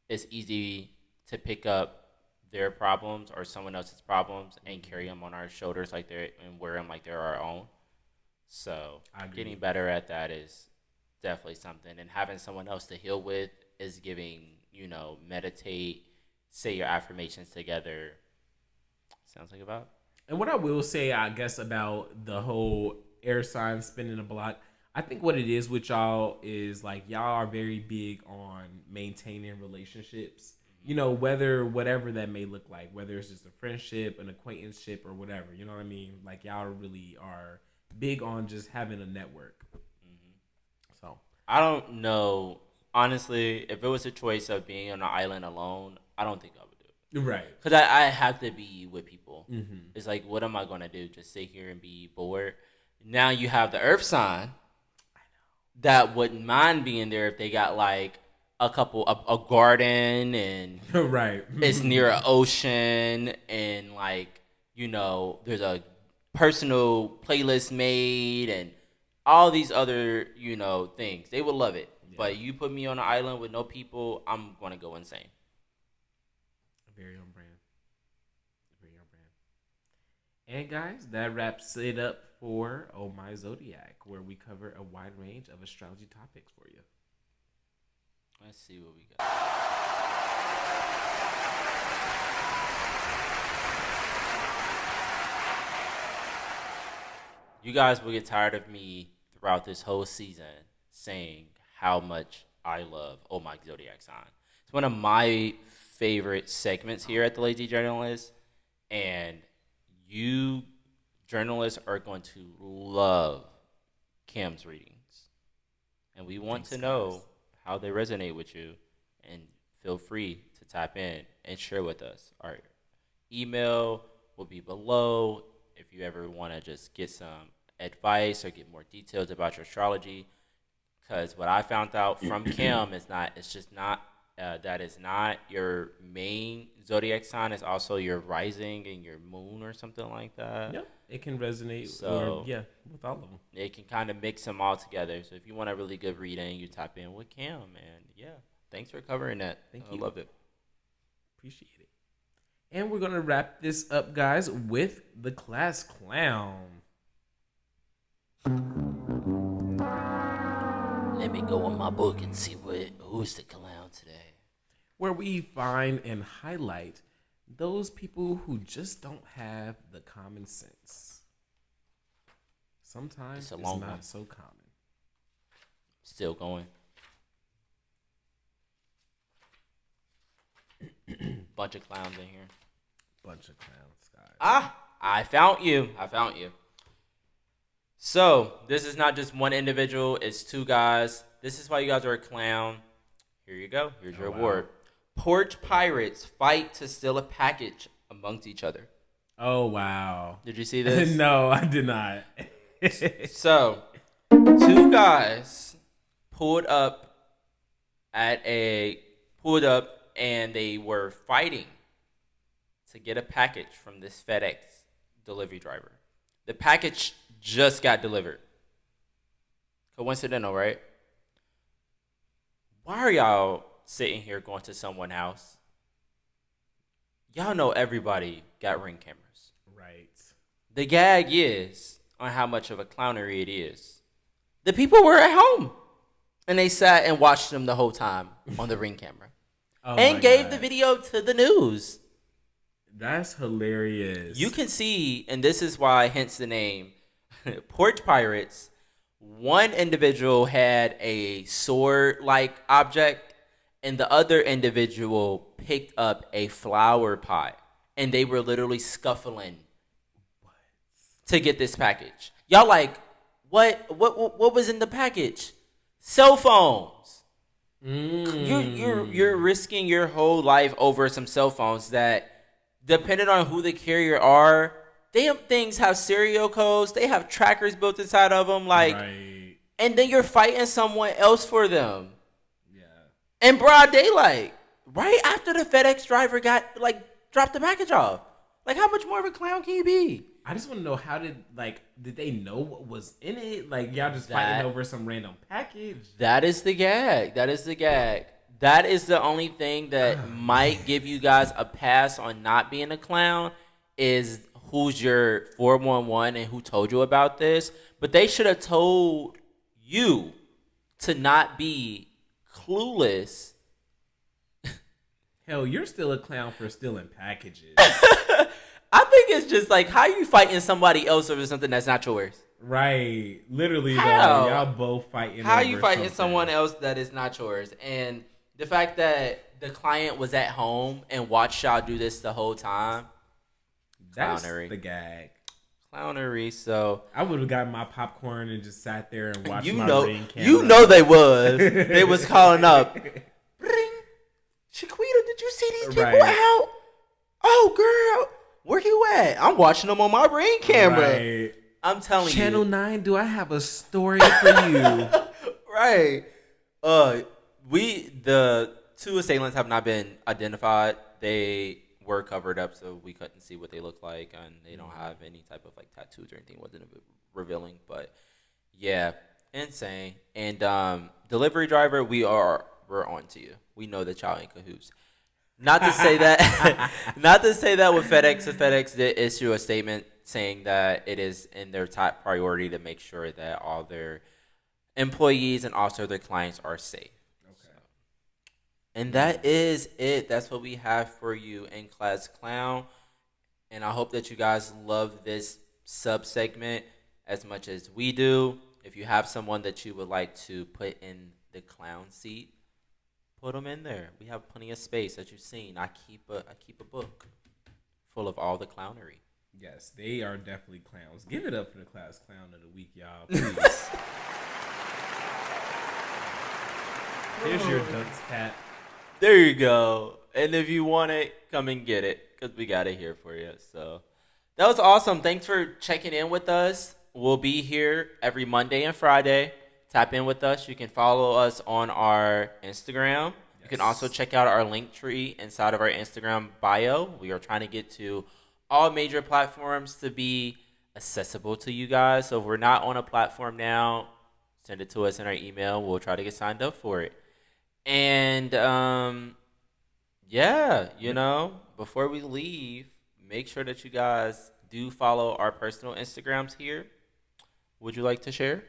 It's easy to pick up their problems or someone else's problems and carry them on our shoulders and wear them like they're our own. So getting better at that is definitely something. And having someone else to heal with is giving, meditate, say your affirmations together. Sounds like about. And what I will say, I guess, about the whole air sign spinning a block, I think what it is with y'all is like y'all are very big on maintaining relationships. Whatever that may look like, whether it's just a friendship, an acquaintanceship, or whatever. You know what I mean? Like y'all really are big on just having a network. So I don't know. Honestly, if it was a choice of being on an island alone, I don't think I would do it. Right. Because I have to be with people. It's like, what am I going to do? Just sit here and be bored? Now you have the earth sign that wouldn't mind being there if they got like a garden and right. It's near an ocean and like, there's a personal playlist made and all these other, things. They would love it. Yeah. But you put me on an island with no people, I'm going to go insane. Very on brand. And guys, that wraps it up for Oh My Zodiac, where we cover a wide range of astrology topics for you. Let's see what we got. You guys will get tired of me throughout this whole season saying how much I love Oh My Zodiac Sign. It's one of my favorite segments here at the Lazy Journalist, and you journalists are going to love Cam's readings. And we want to know how they resonate with you, and feel free to tap in and share with us. Our email will be below if you ever want to just get some advice or get more details about your astrology. Because what I found out from Cam is that is not your main zodiac sign. It's also your rising and your moon or something like that. Yeah, it can resonate with all of them. It can kind of mix them all together. So if you want a really good reading, you tap in with Cam. And thanks for covering that. Thank you. I love it. Appreciate it. And we're going to wrap this up, guys, with the class clown. Let me go in my book and see who's the clown today. where we find and highlight those people who just don't have the common sense. Sometimes it's not one. so common. Still going. Bunch of clowns in here. Bunch of clowns, guys. I found you. So, this is not just one individual, it's two guys. This is why you guys are a clown. Here you go. Here's your award. Porch pirates fight to steal a package amongst each other. Oh, wow. Did you see this? No, I did not. So, two guys pulled up and they were fighting to get a package from this FedEx delivery driver. The package just got delivered. Coincidental, right? Why are y'all sitting here going to someone's house? Y'all know everybody got Ring cameras. Right. The gag is on how much of a clownery it is. The people were at home and they sat and watched them the whole time on the Ring camera and gave the video to the news. That's hilarious. You can see, and this is why, hence the name, Porch Pirates. One individual had a sword-like object, and the other individual picked up a flower pot, and they were literally scuffling to get this package. Y'all like, what was in the package? Cell phones. You're risking your whole life over some cell phones that, depending on who the carrier are, damn things have serial codes. They have trackers built inside of them. Like, right. And then you're fighting someone else for them. Yeah. In broad daylight. Right after the FedEx driver dropped the package off. Like, how much more of a clown can you be? I just want to know, how did they know what was in it? Like, y'all just fighting over some random package? That is the gag. That is the only thing that might give you guys a pass on not being a clown, is who's your 411 and who told you about this. But they should have told you to not be clueless. Hell, you're still a clown for stealing packages. I think it's just like, how you fighting somebody else over something that's not yours? Right. Literally, though, y'all both fighting How over you fighting something. someone else that is not yours? And the fact that the client was at home and watched y'all do this the whole time. That's the gag. Clownery. So I would have gotten my popcorn and just sat there and watched my Ring camera. You know they was. They was calling up. Ring. Shaquita, did you see these people out? Oh, girl. Where you at? I'm watching them on my Ring camera. Right. I'm telling you. Channel 9, do I have a story for you? Right. The two assailants have not been identified. They were covered up, so we couldn't see what they look like, and they don't have any type of tattoos or anything. It wasn't revealing, but yeah, insane. And delivery driver, we're on to you. We know that y'all in cahoots. Not to say that, with FedEx. If FedEx did issue a statement saying that it is in their top priority to make sure that all their employees and also their clients are safe. And that is it. That's what we have for you in Class Clown. And I hope that you guys love this sub-segment as much as we do. If you have someone that you would like to put in the clown seat, put them in there. We have plenty of space, as you've seen. I keep a book full of all the clownery. Yes, they are definitely clowns. Give it up for the Class Clown of the Week, y'all, please. Here's your dunce hat. There you go. And if you want it, come and get it, because we got it here for you. So that was awesome. Thanks for checking in with us. We'll be here every Monday and Friday. Tap in with us. You can follow us on our Instagram. Yes. You can also check out our link tree inside of our Instagram bio. We are trying to get to all major platforms to be accessible to you guys. So if we're not on a platform now, send it to us in our email. We'll try to get signed up for it. And, before we leave, make sure that you guys do follow our personal Instagrams here. Would you like to share?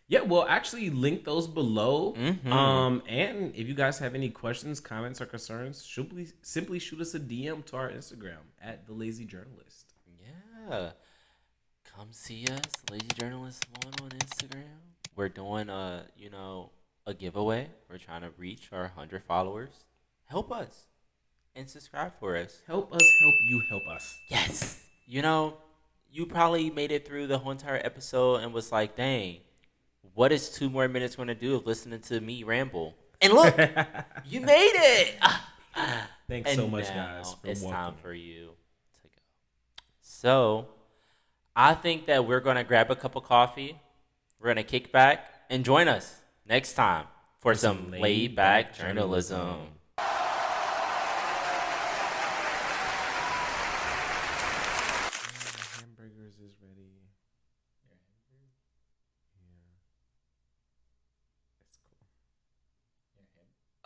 Yeah, we'll actually link those below. Mm-hmm. And if you guys have any questions, comments, or concerns, simply shoot us a DM to our Instagram at the Lazy Journalist. Yeah. Come see us, Lazy Journalist One on Instagram. We're doing a giveaway. We're trying to reach our 100 followers. Help us and subscribe for us. Help us help you help us. Yes. You probably made it through the whole entire episode and was like, dang, what is 2 more minutes going to do of listening to me ramble? And look, you made it. Thanks And so much, guys, now for it's time welcoming. for you to go. So I think that we're going to grab a cup of coffee. We're going to kick back and join us next time for some laid back journalism. Hamburgers is ready.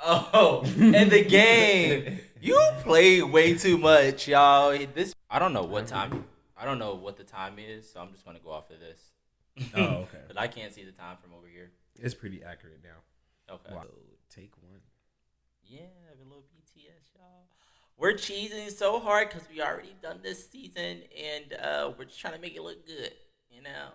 Oh, and the game. You play way too much, y'all. I don't know what time. I don't know what the time is, so I'm just gonna go off of this. Oh, okay. But I can't see the time from over here. It's pretty accurate now. Okay. Wow. So, take one. Yeah, a little BTS, y'all. We're cheesing so hard because we already done this season, and we're just trying to make it look good, you know.